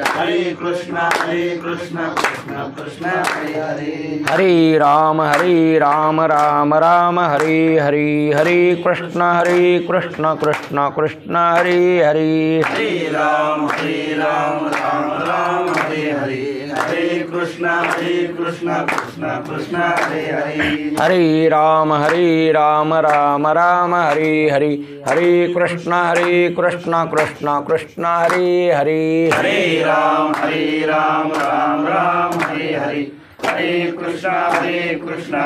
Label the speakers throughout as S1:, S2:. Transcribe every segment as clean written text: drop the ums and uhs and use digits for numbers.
S1: हरे कृष्ण कृष्ण कृष्ण हरे हरे।
S2: हरे राम राम राम हरे हरे। हरे कृष्ण कृष्ण कृष्ण हरे हरे।
S1: हरे राम राम राम हरे हरे। हरे कृष्ण कृष्ण कृष्ण हरे हरे।
S2: हरे राम राम राम हरे हरे। हरे कृष्ण कृष्ण कृष्ण हरे हरे।
S1: हरे राम राम राम हरे हरे। हरे कृष्ण कृष्ण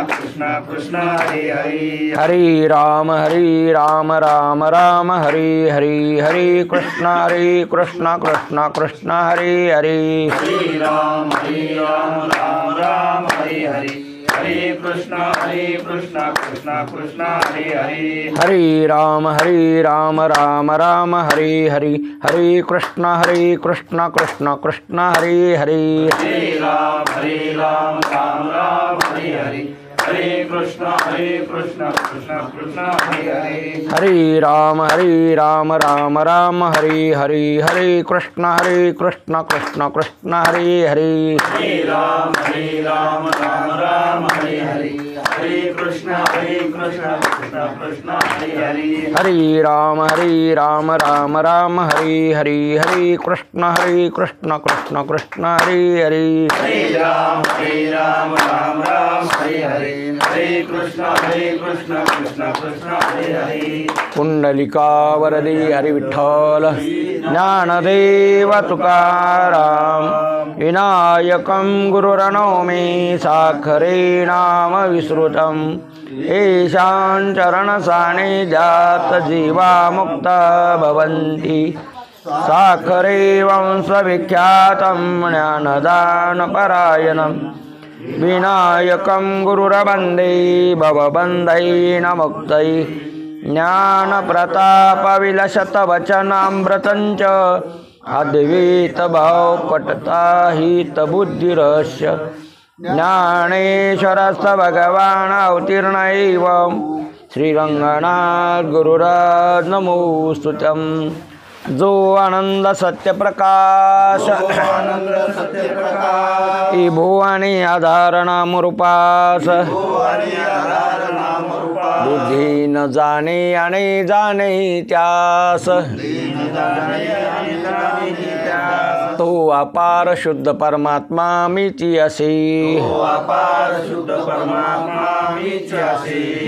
S1: कृष्ण हरे हरे।
S2: हरे राम राम राम हरे हरे। हरे कृष्ण कृष्ण कृष्ण हरे हरे।
S1: हरे राम राम राम हरे हरे। हरे कृष्ण कृष्ण कृष्ण हरे हरे।
S2: हरे राम राम राम हरे हरे। हरे कृष्ण कृष्ण कृष्ण हरे हरे।
S1: हरे राम राम हरे हरे। हरे कृष्ण कृष्ण कृष्ण हरे हरे।
S2: हरे राम राम राम हरे हरे। हरे कृष्ण कृष्ण कृष्ण हरे हरे।
S1: हरे राम राम राम हरे हरे। हरे कृष्ण कृष्ण कृष्ण हरे हरे।
S2: हरे राम राम राम हरे हरे। हरे कृष्ण कृष्ण कृष्ण हरे हरे।
S1: हरे राम राम हरे हरे। हरे कृष्ण कृष्ण कृष्ण हरे हरे।
S2: पुंडलिका वरदे हरि विठ्ठल ज्ञानदेव तुकाराम। विनायकं गुरुरनौमि साखरे नाम विस्मृतम्। येषां चरणसान्निध्यात् जीवा मुक्ता भवन्ति। साखरे वंशविख्यातं ज्ञानदानपरायणम्। विनायकं गुरुरवन्दे भवबन्धैः मुक्तैः। ज्ञानप्रतापविलसतवचनामृतं च अद्वैतभावपटता हितबुद्धिरस्य। ज्ञानेश्वरस्य भगवान् अवतीर्ण एव श्रीरङ्गनाथ गुरुराज नमोस्तुतं। जो आनंद सत्य प्रकाश ई भुवानी आधार नाम रूपास। बुद्धि न जाने आणि जाने त्यास। तो अपार शुद्ध परमात्मा मीची असे।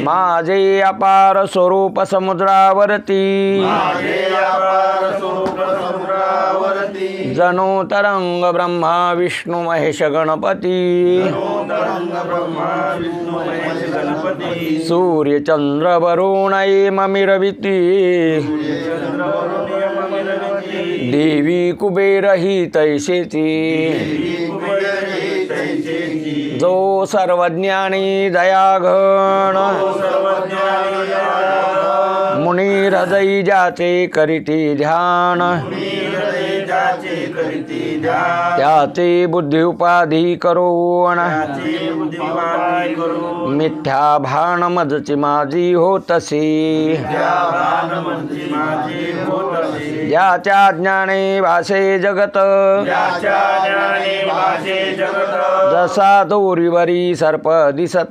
S2: माझे अपार स्वरूप समुद्रावरती। जनो तरंग ब्रह्मा विष्णु महेश गणपती। सूर्य चंद्र वरुण ममिरविती। देवी कुबेर ही तैसेती। जो सर्वज्ञानी दयाघन मुनी हृदय जाचे करीती ध्यान। त्याचे बुद्धी उपाधी करून मिथ्या भान मजची माझी होतसे। ज्याच्या ज्ञाने भासे जगत जसा दोरीवरी सर्प दिसत।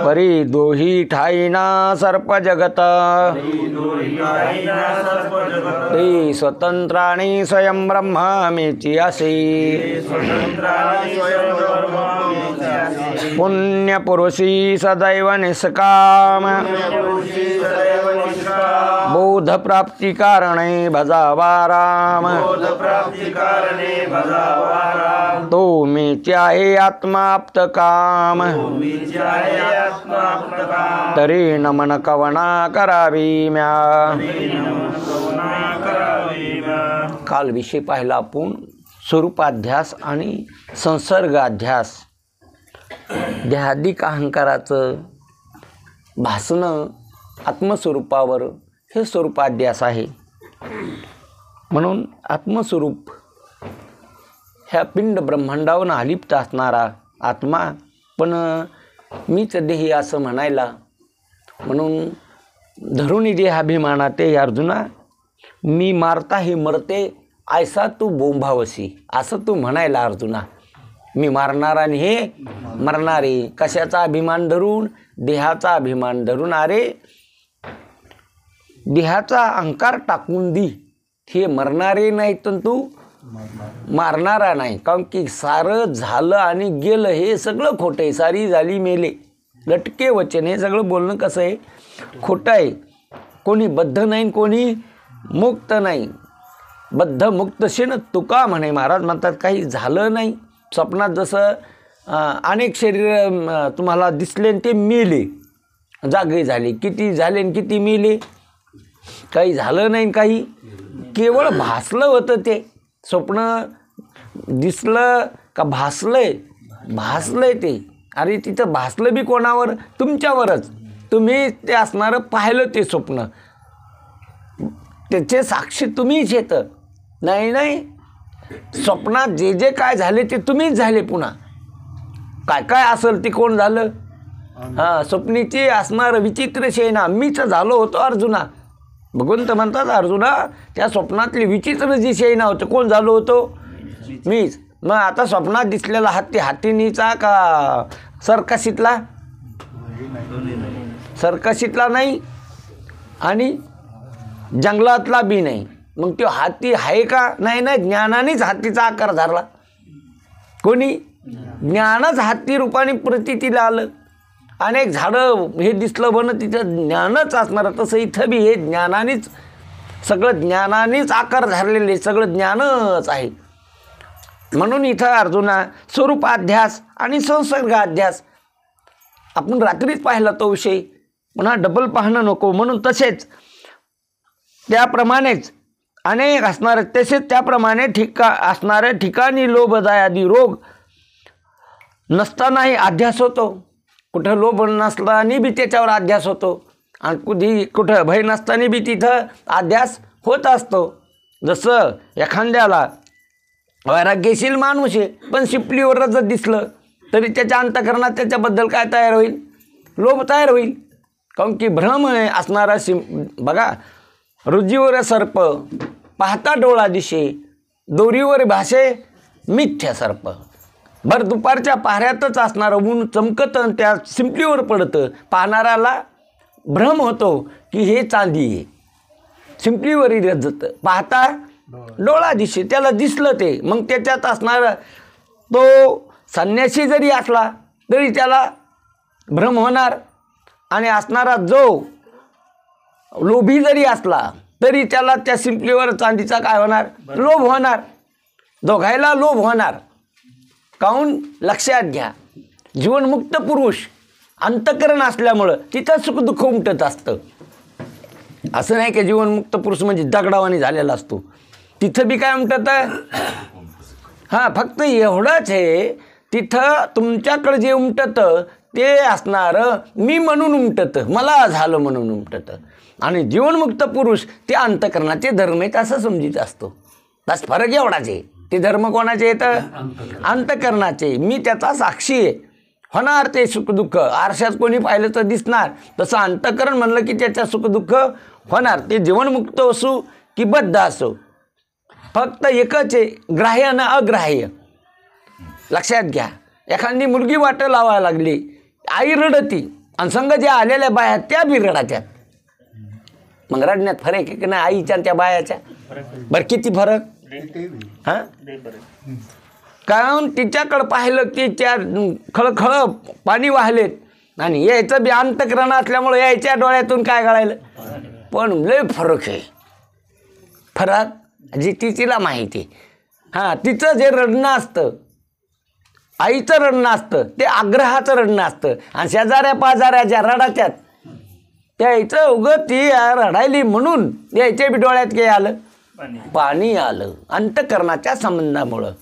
S2: परी दोही ठाईना सर्प जगत। ते स्वतंत्राणी स्वयं ब्रह्मामीची असे। पुण्य पुरुषी सदैव निष्काम बोध प्राप्ति कारणे भजावा राम। तो मीचे आहे आत्माप्त काम। तरी नमन कवना करावी म्या। काल विषय पाहिला आपण स्वरूपाध्यास आणि संसर्गाध्यास। देहादिक अहंकाराचं भासणं आत्मस्वरूपावर हे स्वरूपाध्यास आहे। म्हणून आत्मस्वरूप ह्या पिंड ब्रह्मांडावरून अलिप्त असणारा आत्मा पण मीच देही असं म्हणायला म्हणून धरुणी देहाभिमानाते अर्जुना मी मारता हे मरते ऐसा तू बोंबावसी, असं तू म्हणायला अर्जुना. मी मारणार आणि हे मरणारे. कशाचा अभिमान धरून? देहाचा अभिमान धरून. अरे देहाचा अहंकार टाकून दी. हे मरणारे नाही तर तू मारणारा नाही. कारण की सारं झालं आणि गेलं हे सगळं खोटं आहे. सारी झाली मेले लटके वचन, हे सगळं बोलणं कसं आहे? खोटं आहे. कोणी बद्ध नाही, कोणी मुक्त नाही. बद्ध मुक्त शेन तुका म्हणे. महाराज म्हणतात काही झालं नाही. स्वप्नात जसं अनेक शरीर तुम्हाला दिसले आणि ते मेले, जागे झाले. किती झाले आणि किती मेले? काही झालं नाही. काही केवळ भासलं होतं. ते स्वप्न दिसलं का भासलंय? भासलंय ते. अरे तिथं भासलं बी कोणावर? तुमच्यावरच. तुम्ही ते असणारं पाहिलं ते स्वप्न, त्याचे साक्षी तुम्हीच येतं. नाही नाही, स्वप्नात जे जे काय झाले ते तुम्हीच झाले. पुन्हा काय काय असेल ते कोण झालं? हां, स्वप्नीची असणारं विचित्र शयना मीच झालो होतो अर्जुना. भगवंत म्हणतात अर्जुना त्या स्वप्नातली विचित्र जी शयना होतं कोण झालो होतो? मीच. मग आता स्वप्नात दिसलेला हत्ती हत्तीनीचा का सर्कशीतला? सर्कशीतला नाही आणि जंगलातला बी नाही. मग तो हाती आहे का? नाही नाही, ज्ञानानेच हत्तीचा आकार धरला. कोणी? ज्ञानच हत्ती रूपाने प्रतीतीला आलं. अनेक झाडं हे दिसलं बन तिथं ज्ञानच असणार. तसं इथं बी हे ज्ञानानेच, सगळं ज्ञानानेच आकार धरलेले, सगळं ज्ञानच आहे. म्हणून इथं अर्जुना स्वरूपाध्यास आणि संसर्गाध्यास आपण रात्रीच पाहिला तो विषय, पुन्हा डबल पाहणं नको. म्हणून तसेच त्याप्रमाणेच अनेक असणारे, तसेच त्याप्रमाणे असणाऱ्या ठिकाणी लोभ आदी रोग नसतानाही अध्यास होतो. कुठं लोभ नसताना बी त्याच्यावर अध्यास होतो आणि कुठं भय नसताना बी तिथं अध्यास होत असतो. जसं एखाद्याला वैराग्यशील माणूस आहे पण शिपलीवर जर दिसलं तरी त्याच्या अंतःकरणात त्याच्याबद्दल काय तयार होईल? लोभ तयार होईल. काऊन की भ्रम आहे असणारा. बघा, रुजीवर सर्प पाहता डोळा दिशे, दोरीवर भाषे मिथ्या सर्प. भर दुपारच्या पाऱ्यातच असणारं ऊन चमकतं आणि त्या शिंपलीवर पडतं. पाहणाऱ्याला भ्रम होतो की हे चांदी आहे. शिंपलीवर रजत पाहता डोळा दिशे, त्याला दिसलं ते. मग त्याच्यात असणारा तो संन्यासी जरी असला तरी त्याला भ्रम होणार. आणि असणारा जो लोभी जरी असला तरी त्याला त्या शिंपलीवर चांदीचा काय होणार? लोभ होणार. दोघायला लोभ होणार. काहून? लक्षात घ्या, जीवनमुक्त पुरुष अंतःकरण असल्यामुळं तिथं सुखदुःख उमटत असतं. असं नाही की जीवनमुक्त पुरुष म्हणजे दगडावानी झालेला असतो. तिथं बी काय उमटत? हां, फक्त एवढंच आहे, तिथं तुमच्याकडे जे उमटतं ते असणारं मी म्हणून उमटतं, मला झालं म्हणून उमटतं. आणि जीवनमुक्त पुरुष ते अंतःकरणाचे धर्म आहेत असं समजित असतो. बस फरक एवढाच आहे. ते धर्म कोणाचे येतं? अंतःकरणाचे. मी त्याचा साक्षी आहे. होणार ते सुखदुःख. आरशात कोणी पाहिलं तर दिसणार. तसं अंतःकरण म्हणलं की त्याच्या सुखदुःख होणार. ते जीवनमुक्त असो की बद्ध असो, फक्त एकच आहे, ग्राह्य आणि अग्राह्य. लक्षात घ्या, एखादी मुलगी वाट लावायला लागली, आई रडती आणि संग ज्या आलेल्या बाया त्या बी रडात्यात. मग रडण्यात फरक आहे की नाही? आईच्या त्या बायाच्या बरं किती फरक? हां, कारण तिच्याकडं पाहिलं की त्या खळखळ पाणी वाहलेत आणि यायचं बी अंतःकरण असल्यामुळे यायच्या डोळ्यातून काय गळायलं. पण लय फरक आहे. फरक जी तिला माहिती आहे. हां, तिचं जे रडणं असतं, आईचं रडणं असतं, ते आग्रहाचं रडणं असतं. आणि शेजाऱ्या पाजाऱ्याच्या रडाच्यात त्याचं उगं ती रडायली म्हणून यायच्या बी डोळ्यात काय आलं? पाणी आलं. अंतःकरणाच्या संबंधामुळं.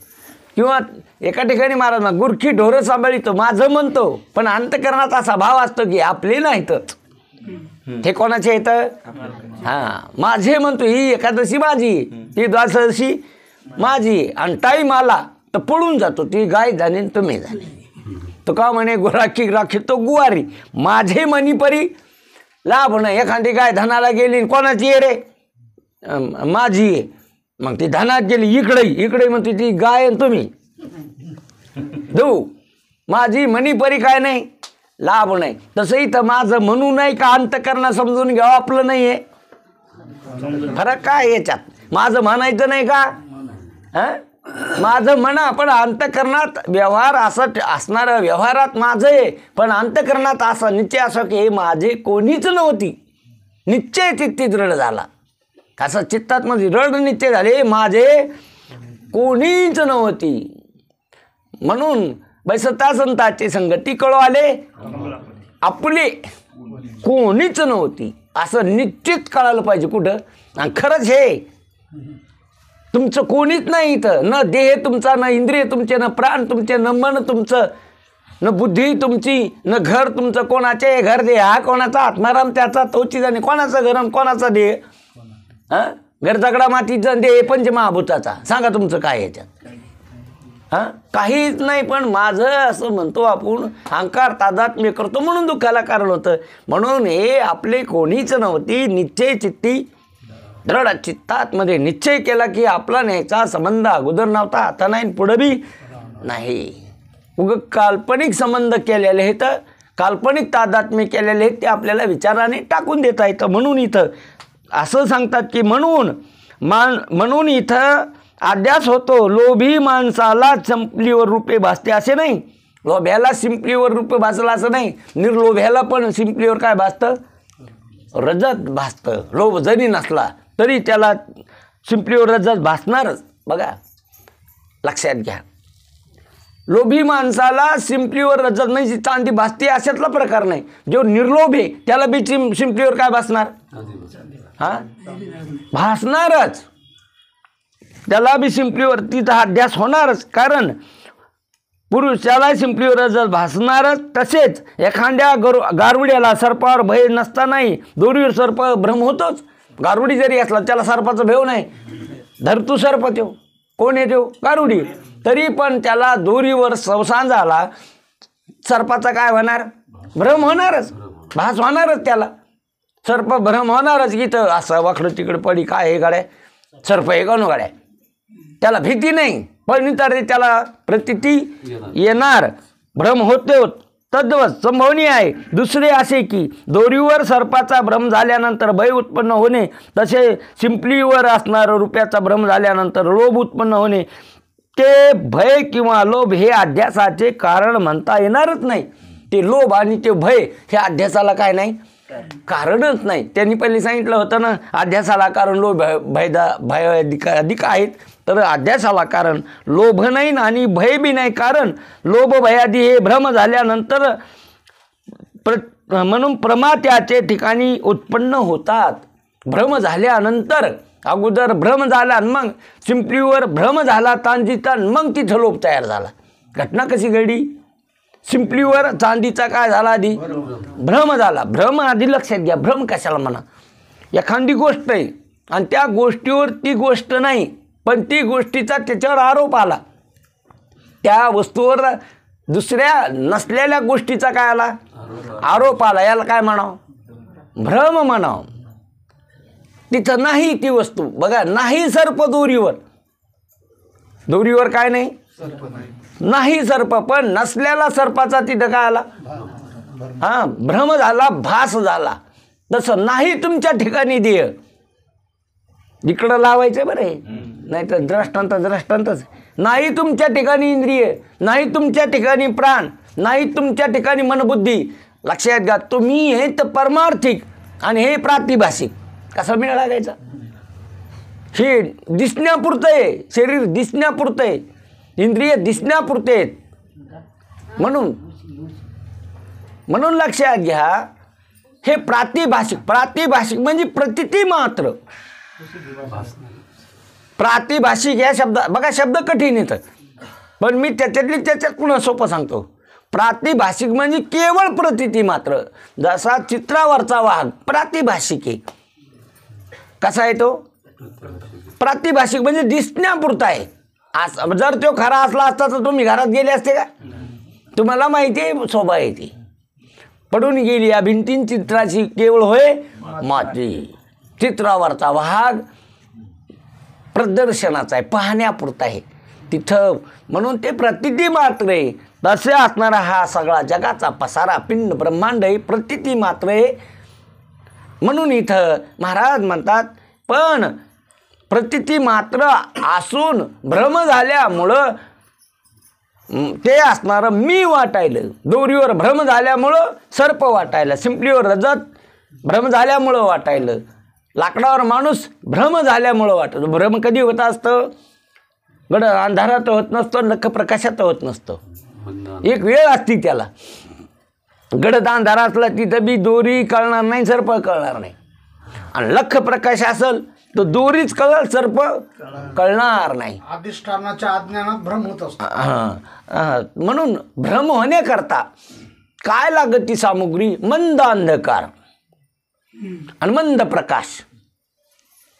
S2: किंवा एका ठिकाणी महाराज गुरखी ढोरं सांभाळितो माझं म्हणतो, पण अंतःकरणाचा असा भाव असतो की आपले नाहीतच. हे कोणाचे येतं? हां, माझे म्हणतो. ही एकादशी माझी, ही द्वादशी माझी. आणि टाईम आला तर पळून जातो. ती गाय जाणे तुम्ही जाणे. तो का म्हणे राखी राखी तो गुवारी, माझे मनी परी लाभ नाही. एखादी गाय धनाला गेली, कोणाची आहे रे? माझी आहे. मग ती धनात गेली इकडे म्हणते ती गाय आणि तुम्ही देऊ माझी मनी परी काय नाही लाभ नाही. तसंही तर माझं म्हणू नाही का अंतकरणं समजून घ्यावं आपलं नाही आहे. फरक काय याच्यात माझं म्हणायचं नाही का माझं म्हणा पण अंतकरणात व्यवहार असं असणारं व्यवहारात माझं आहे पण अंतकरणात असं निश्चय असं की हे माझे कोणीच नव्हती. निश्चय चित्तीत रड झाला असं चित्तात मध्ये रड निश्चय झाले माझे कोणीच नव्हती. म्हणून बैसता संताची संगती कळू आले आपले कोणीच नव्हती असं निश्चित कळालं पाहिजे कुठं. आणि खरंच हे तुमचं कोणीच नाही इथं. न देह तुमचा, न इंद्रिय तुमचे, न प्राण तुमचे, न मन तुमचं, न बुद्धी तुमची, न घर तुमचं. कोणाचे घर दे हा कोणाचा आत्माराम त्याचा तोची जाणे. कोणाचं घर कोणाचा देह घर दगडा मातीचा देह पंचमहाभूताचा. सांगा तुमचं काय याच्यात काहीच नाही. पण माझं असं म्हणतो आपण अहंकार तादात्म्य करतो म्हणून दुःखाला कारण होतं. म्हणून हे आपले कोणीच नव्हती. निश्चय चित्ती दृढ चित्तातमध्ये निश्चय केला की आपला न्यायचा संबंध अगोदर नव्हता आता नाही पुढं बी नाही. उग काल्पनिक संबंध केलेले आहेत काल्पनिक तादात्म्य केलेले आहेत ते आपल्याला विचाराने टाकून देता येतं. म्हणून इथं असं सांगतात की म्हणून इथं अध्यास होतो. लोभी माणसाला संपलीवर रूपे भासते असे नाही. लोभ्याला सिंपलीवर रूप भासलं असं नाही. निर्लोभ्याला पण सिंपलीवर काय भासतं रजत भासतं. लोभ जरी नसला तरी त्याला सिंपलीवर रजत भासणारच. बघा लक्षात घ्या. लोभी माणसाला सिंपलीवर रजत नाही चांदी भासते अशातला प्रकार नाही. जो निर्लोभ आहे त्याला बी सिंपलीवर काय भासणार भासणारच. त्याला बी सिंपलीवर तिचा अध्यास होणारच. कारण पुरुषाला सिंपलीवर रजत भासणारच. तसेच एखाद्या गारुड्याला सर्पावर भय नसतानाही दोरीवर सर्प भ्रम होतोच. गारुडी जरी असला त्याला सर्पाचं भेव नाही. धरतू सर्प त्यो कोण आहे त्यो गारुडी. तरी पण त्याला दोरीवर संसार झाला सर्पाचा काय होणार भ्रम होणारच भास होणारच. त्याला सर्प भ्रम होणारच की तर असं वाकडं तिकडं पडी काय हे गाड्या सर्प हे गणू गाड्या. त्याला भीती नाही पण तरी त्याला प्रतिती येणार भ्रम होते. तद्वत संभवनीय आहे. दुसरे असे की दोरीवर सर्पाचा भ्रम झाल्यानंतर भय उत्पन्न होणे तसे शिंपलीवर असणारं रुपयाचा भ्रम झाल्यानंतर लोभ उत्पन्न होणे. ते भय किंवा लोभ हे अध्यासाचे कारण म्हणता येणारच नाही. ते लोभ आणि ते भय हे अध्यासाला काय नाही कारणच नाही. त्यांनी पहिले सांगितलं होतं ना अध्यासाला कारण लोभ भय अधिक आहेत. तर अध्यासाला कारण लोभ नाही आणि भय बी नाही. कारण लोभ भयादी हे भ्रम झाल्यानंतर म्हणून प्रमात्याचे ठिकाणी उत्पन्न होतात. भ्रम झाल्यानंतर अगोदर भ्रम झाला मग सिंपलीवर भ्रम झाला चांदीचा मग तिथं लोभ तयार झाला. घटना कशी घडली सिंपलीवर चांदीचा काय झाला आधी भ्रम झाला. भ्रम आधी लक्षात घ्या. भ्रम कशाला म्हणा एखादी गोष्ट आहे आणि त्या गोष्टीवर ती गोष्ट नाही पण ती गोष्टीचा त्याच्यावर आरोप आला. त्या वस्तूवर दुसऱ्या नसलेल्या गोष्टीचा काय आला आरोप आला. याला काय म्हणावं भ्रम म्हणावं. तिथं नाही ती वस्तू. बघा नाही सर्प दोरीवर काय नाही नाही सर्प पण नसलेला सर्पाचा तिथं काय आला भ्रम झाला भास झाला. तसं नाही तुमच्या ठिकाणी देह इकडं लावायचं बरं आहे नाही तर दृष्टांतच नाही तुमच्या ठिकाणी इंद्रिय नाही तुमच्या ठिकाणी प्राण नाही तुमच्या ठिकाणी मनबुद्धी. लक्षात घ्या तुम्ही हे तर परमार्थिक आणि हे प्रातिभाषिक कसा मेळ लागायचा. हे दिसण्यापुरतं आहे शरीर दिसण्यापुरतं आहे इंद्रिय दिसण्यापुरते आहेत. म्हणून लक्षात घ्या हे प्रातिभाषिक म्हणजे प्रतिती मात्र. प्रातिभाषिक या शब्द बघा शब्द कठीण येतं पण मी त्याच्यात पुन्हा सोपं सांगतो. प्रातिभाषिक म्हणजे केवळ प्रतिती मात्र. जसा चित्रावरचा वाघ प्रातिभाषिक आहे. कसा आहे तो प्रातिभाषिक म्हणजे दिसण्यापुरता आहे. असं जर तो खरा असला असता तर तुम्ही घरात गेले असते का. तुम्हाला माहिती आहे शोभा येते पडून गेली या भिंतीन चित्राची केवळ होय माती. चित्रावरचा वाघ प्रदर्शनाचा आहे, पाहण्यापुरता आहे तिथं. म्हणून ते प्रतिती मात्र आहे. तसे असणारा हा सगळा जगाचा पसारा पिंड ब्रह्मांड आहे, प्रतिती मात्र आहे. म्हणून इथं महाराज म्हणतात पण प्रतिती मात्र असून भ्रम झाल्यामुळं ते असणारं मी वाटायलं. दोरीवर भ्रम झाल्यामुळं सर्प वाटायला, शिंपलीवर रजत भ्रम झाल्यामुळं वाटायलं, लाकडावर माणूस भ्रम झाल्यामुळं वाटतं. भ्रम कधी होत असतं? गड अंधारात होत नसतं, नख प्रकाशात होत नसतं. एक वेळ असती त्याला. गडद अंधारा असला तिथं बी दोरी कळणार नाही, सर्प कळणार नाही. आणि लख प्रकाश असेल तर दोरीच कळल, सर्प कळणार नाही.
S3: अधिष्ठानाच्या अज्ञानात भ्रम होत असतो.
S2: म्हणून भ्रम होण्याकरता काय लागत ती सामुग्री? मंद अंधकार आणि मंद प्रकाश.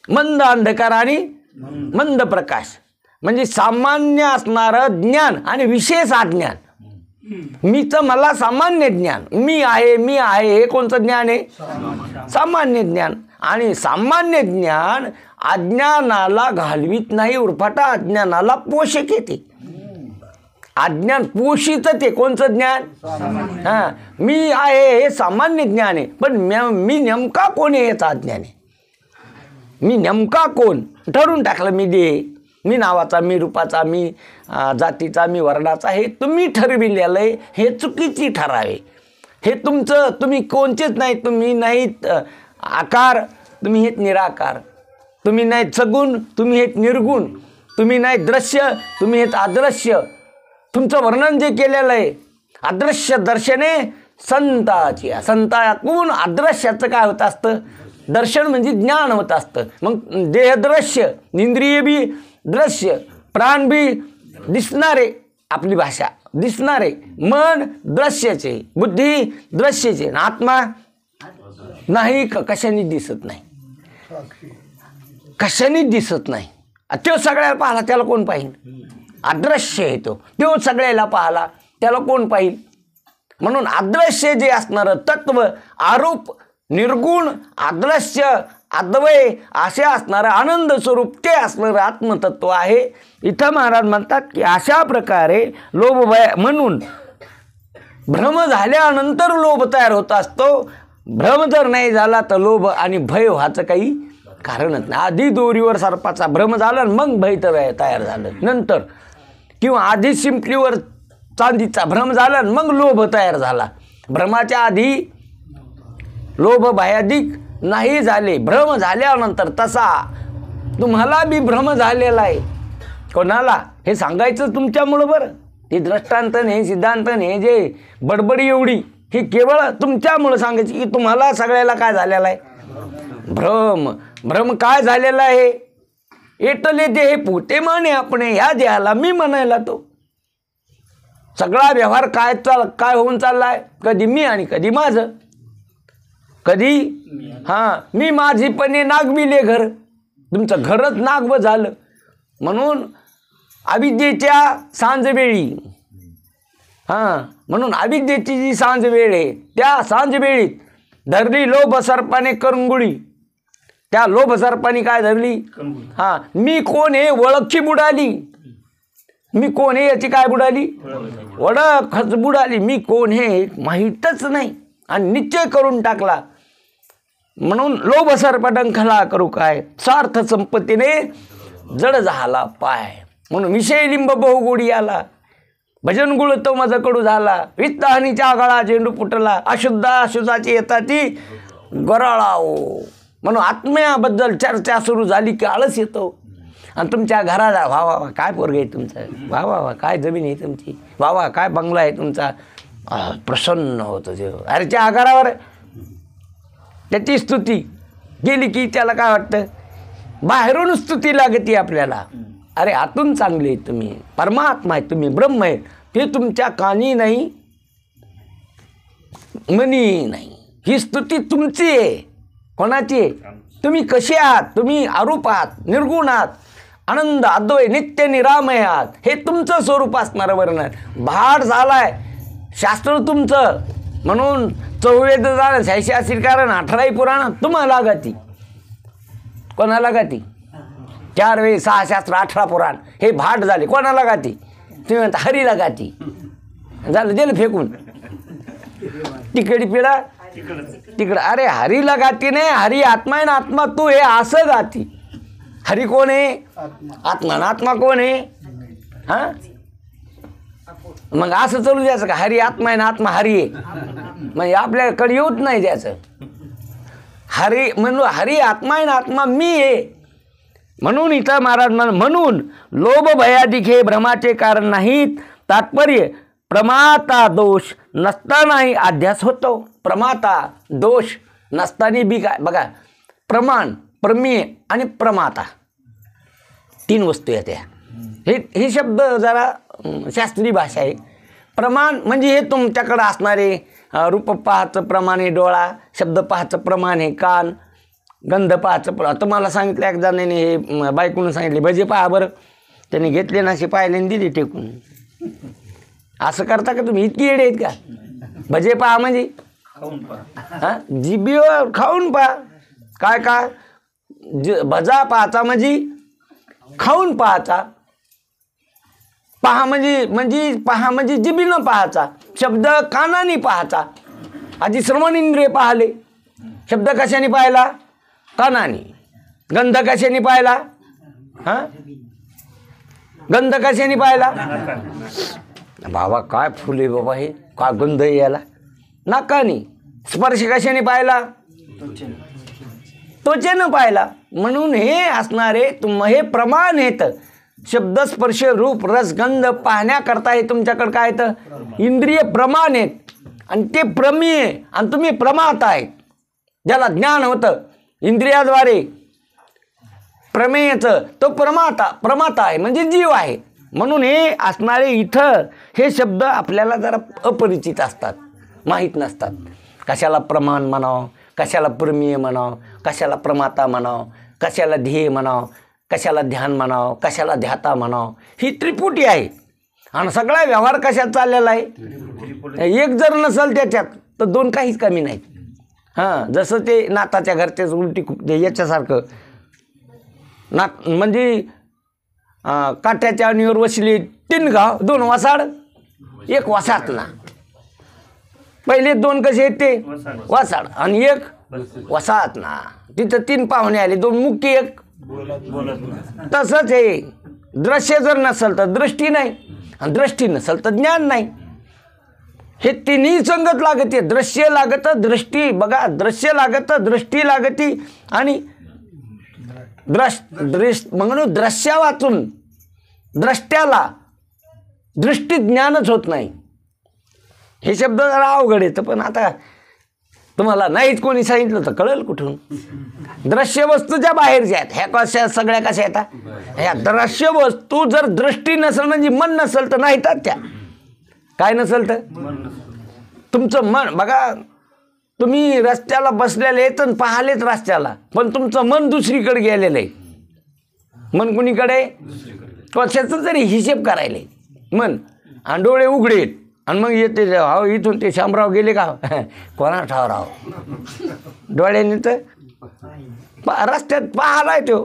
S2: मंद अंधकार आणि मंद प्रकाश म्हणजे सामान्य असणारं ज्ञान आणि विशेष अज्ञान. मीचं मला सामान्य ज्ञान, मी आहे मी आहे, हे कोणतं ज्ञान आहे? सामान्य ज्ञान. आणि सामान्य ज्ञान अज्ञानाला घालवीत नाही, उरफाटा अज्ञानाला पोषक येते. अज्ञान पोषित ते कोणचं ज्ञान? हां, मी आहे हे सामान्य ज्ञान आहे, पण मी नेमका कोण आहे याचा अज्ञान आहे. मी नेमका कोण ठरवून टाकलं, मी दे, मी नावाचा, मी रूपाचा, मी जातीचा, मी वर्णाचा, हे तुम्ही ठरविलेलं आहे. हे चुकीची ठरावे. हे तुमचं, तुम्ही कोणचेच नाही. तुम्ही नाहीत आकार, तुम्ही हेच निराकार. तुम्ही नाहीत सगुण, तुम्ही हेच निर्गुण. तुम्ही नाहीत दृश्य, तुम्ही हेच अदृश्य. तुमचं वर्णन जे केलेलं आहे अदृश्य दर्शने संताची, संताकून अदृश्याचं काय होत असतं? दर्शन म्हणजे ज्ञान होत असतं. मग देह दृश्य, इंद्रिय बी दृश्य, प्राण बी दिसणारे, आपली भाषा दिसणारे, मन दृश्याचे, बुद्धी दृश्याचे, आत्मा नाही, कशाने दिसत नाही, कशाने दिसत नाही. तो सगळ्याला पाहिला त्याला कोण पाहिल? अदृश्य आहे तो सगळ्याला पाहिला त्याला कोण पाहिल? म्हणून अदृश्य जे असणारं तत्व, आरूप, निर्गुण, अदृश्य, अद्वय असे असणारं आनंद स्वरूप ते असणारं आत्मतत्व आहे. इथं महाराज म्हणतात की अशा प्रकारे लोभ भय म्हणून भ्रम झाल्यानंतर लोभ तयार होत असतो. भ्रम जर नाही झाला तर लोभ आणि भय व्हायचं काही कारणच नाही. आधी दोरीवर सर्पाचा भ्रम झाला मग भय तयार झालं नंतर, किंवा आधी शिंपलीवर चांदीचा भ्रम झाला मग लोभ तयार झाला. भ्रमाच्या आधी लोभ भयाधिक नाही झाले. भ्रम झाल्यानंतर तसा तुम्हाला बी भ्रम झालेला आहे. कोणाला हे सांगायचं तुमच्यामुळं बरं. हे दृष्टांत नाही, सिद्धांत नाही, जे बडबडी एवढी हे केवळ तुमच्यामुळं सांगायची की तुम्हाला सगळ्याला काय झालेलं आहे? भ्रम काय झालेला आहे? एटले ते हे पोटे माने आपण ह्या देहाला मी म्हणायला तो सगळा व्यवहार काय होऊन चाललाय? कधी मी आणि कधी माझं, कधी मी माझीपणे नागविले घर, तुमचं घरच नागव झालं. म्हणून अविद्येच्या सांजवेळी म्हणून अविद्येची जी सांजवेळ आहे त्या सांजवेळीत धरली लोभ सर्पाने करंगुळी. त्या लोभ सर्पाने काय धरली? मी कोण हे ओळखी बुडाली. मी कोण हे याची काय बुडाली? ओळखच बुडाली. मी कोण हे माहीतच नाही आणि निश्चय करून टाकला. म्हणून लोभ सर्प डंखला करू काय, स्वार्थ संपत्तीने जड झाला पाय. म्हणून विषय लिंब बहुगोडी आला, भजन गुळ तो माझा कडू झाला. वित्तहानीच्या गळा झेंडू फुटला, अशुद्ध अशुद्धाची येतात ती गराळाओ. म्हणून आत्म्याबद्दल चर्चा सुरू झाली की आळस येतो. आणि तुमच्या घराला वा वा काय पोरग आहे तुमचं, वा वा वा काय जमीन आहे तुमची, वा वा काय बंगला आहे तुमचा, प्रसन्न होतं ते. अरे त्या आकारावर त्याची स्तुती गेली की त्याला काय वाटतं? बाहेरून स्तुती लागते आपल्याला. अरे आतून चांगले आहे तुम्ही, परमात्मा आहे तुम्ही, ब्रह्म आहे. ते तुमच्या कानी नाही, मनी नाही. ही स्तुती तुमची आहे. कोणाची आहे? तुम्ही कसे आहात? तुम्ही अरूप आहात, निर्गुण आहात, आनंद अद्वय नित्य निरामय आहात. हे तुमचं स्वरूप असणारं वर्णन. भाड झालाय शास्त्र तुमचं. म्हणून 4वेद झालं, 86 कारण 18 पुराण तुम्हाला गाती. कोणाला गाती? 4 वेद 6 शास्त्र 18 पुराण हे भाट झाले. कोणाला गाती? तुम्ही म्हणता हरीला गाती. झालं, दिलं फेकून. तिकडी पिढा तिकडं. अरे हरीला गाती नाही, हरी आत्मा आहे ना, आत्मा तू हे असं गाती. हरी कोण आहे? आत्मा. ना आत्मा कोण आहे? हां, मग असं चालू द्यायचं का? हरी आत्मा आहे ना, आत्मा हरी आहे, म्हणजे आपल्याकडे येऊच नाही द्यायचं. हरी म्हणून हरी आत्मा आहे ना, आत्मा मी आहे. म्हणून इथं महाराज म्हणून लोभ भयादिक हे भ्रमाचे कारण नाहीत. तात्पर्य प्रमाता दोष नसतानाही अध्यास होतो. प्रमाता दोष नसताना बी काय बघा, प्रमाण, प्रमेय आणि प्रमाता 3 वस्तू आहेत. हे शब्द जरा शास्त्रीय भाषा आहे. प्रमाण म्हणजे हे तुमच्याकडं असणारे रूप पाहायचं प्रमाण आहे डोळा, शब्द पाहायचं प्रमाण आहे कान, गंध पाहायचं तुम्हाला सांगितलं एक जणाने, हे बायकोनं सांगितले भजे पहा बरं. त्याने घेतले ना, असे पाहिले आणि दिले टेकून. असं करता का तुम्ही? इतकी येडे आहेत का? भजे पहा म्हणजे हां, जिभेवर खाऊन पहा. काय काय भजा पाहायचा म्हणजे खाऊन पाहायचा. पहा म्हणजे पहा म्हणजे जिभेनं पाहायचा. शब्द कानाने पाहायचा. आधी श्रवण इंद्रिय पाहिले. शब्द कशाने पाहिला? कानाने. गंध कशाने पाहिला? हां, गंध कशाने पाहिला? बाबा काय फुले बाबा, हे काय गंध याला? नाकाने. स्पर्श कशाने पाहिला? त्वचेनं पाहिला. म्हणून हे असणारे हे प्रमाण आहेत. शब्द स्पर्श रूप रस गंध पाहण्याकरता हे तुमच्याकडं काय तर इंद्रिय प्रमाण आहेत. आणि ते प्रमेय आणि तुम्ही प्रमाता आहेत. ज्याला ज्ञान होतं इंद्रियाद्वारे प्रमेयचं, तो प्रमाता आहे, म्हणजे जीव आहे. म्हणून हे असणारे इथं हे शब्द आपल्याला जरा अपरिचित असतात, माहीत नसतात. कशाला प्रमाण म्हणावं, कशाला प्रमेय म्हणावं, कशाला प्रमाता म्हणावं, कशाला ध्येय म्हणावं, कशाला ध्यान म्हणावं, कशाला ध्याता म्हणावं. ही त्रिपुटी आहे. आणि सगळा व्यवहार कशात चाललेला आहे? एक जर नसेल त्याच्यात तर 2 काहीच कमी नाहीत. हां, जसं ते नाताच्या घरचेच उलटी खूप याच्यासारखं. नात म्हणजे काट्याच्या आणीवर वसली 3 गाव 2 वसाड 1 वसाट ना. पहिले 2 कसे आहेत ते? वसाड आणि 1 वसाहत ना. तिथं 3 पाहुणे आले, 2 मुख्य 1 तसंच आहे. दृश्य जर नसेल तर दृष्टी नाही, आणि दृष्टी नसेल तर ज्ञान नाही. हे तिन्ही संगत लागते. दृश्य लागतं, दृष्टी बघा, दृश्य लागतं, दृष्टी लागती. आणि म्हणून दृश्य वाचून द्रष्ट्याला दृष्टी ज्ञानच होत नाही. हे शब्द जरा अवघड येतं, पण आता तुम्हाला नाहीच कोणी सांगितलं तर कळेल कुठून. दृश्य वस्तूच्या बाहेरच्या आहेत ह्या. कशा सगळ्या कशा येतात ह्या? दृश्य वस्तू जर दृष्टी नसेल म्हणजे मन नसेल तर नाहीतात त्या. काय नसेल तर तुमचं मन. बघा, तुम्ही रस्त्याला बसलेले तर पाहिलेच रस्त्याला, पण तुमचं मन दुसरीकडे गेलेलं आहे. मन कुणीकडे? कशाचं तरी हिशेब करायला मन, आणि डोळे उघडे आणि मग येते हो इथून ते शामराव गेले का कोणा ठावराव डोळ्याने तर रस्त्यात पाहिला आहे तो.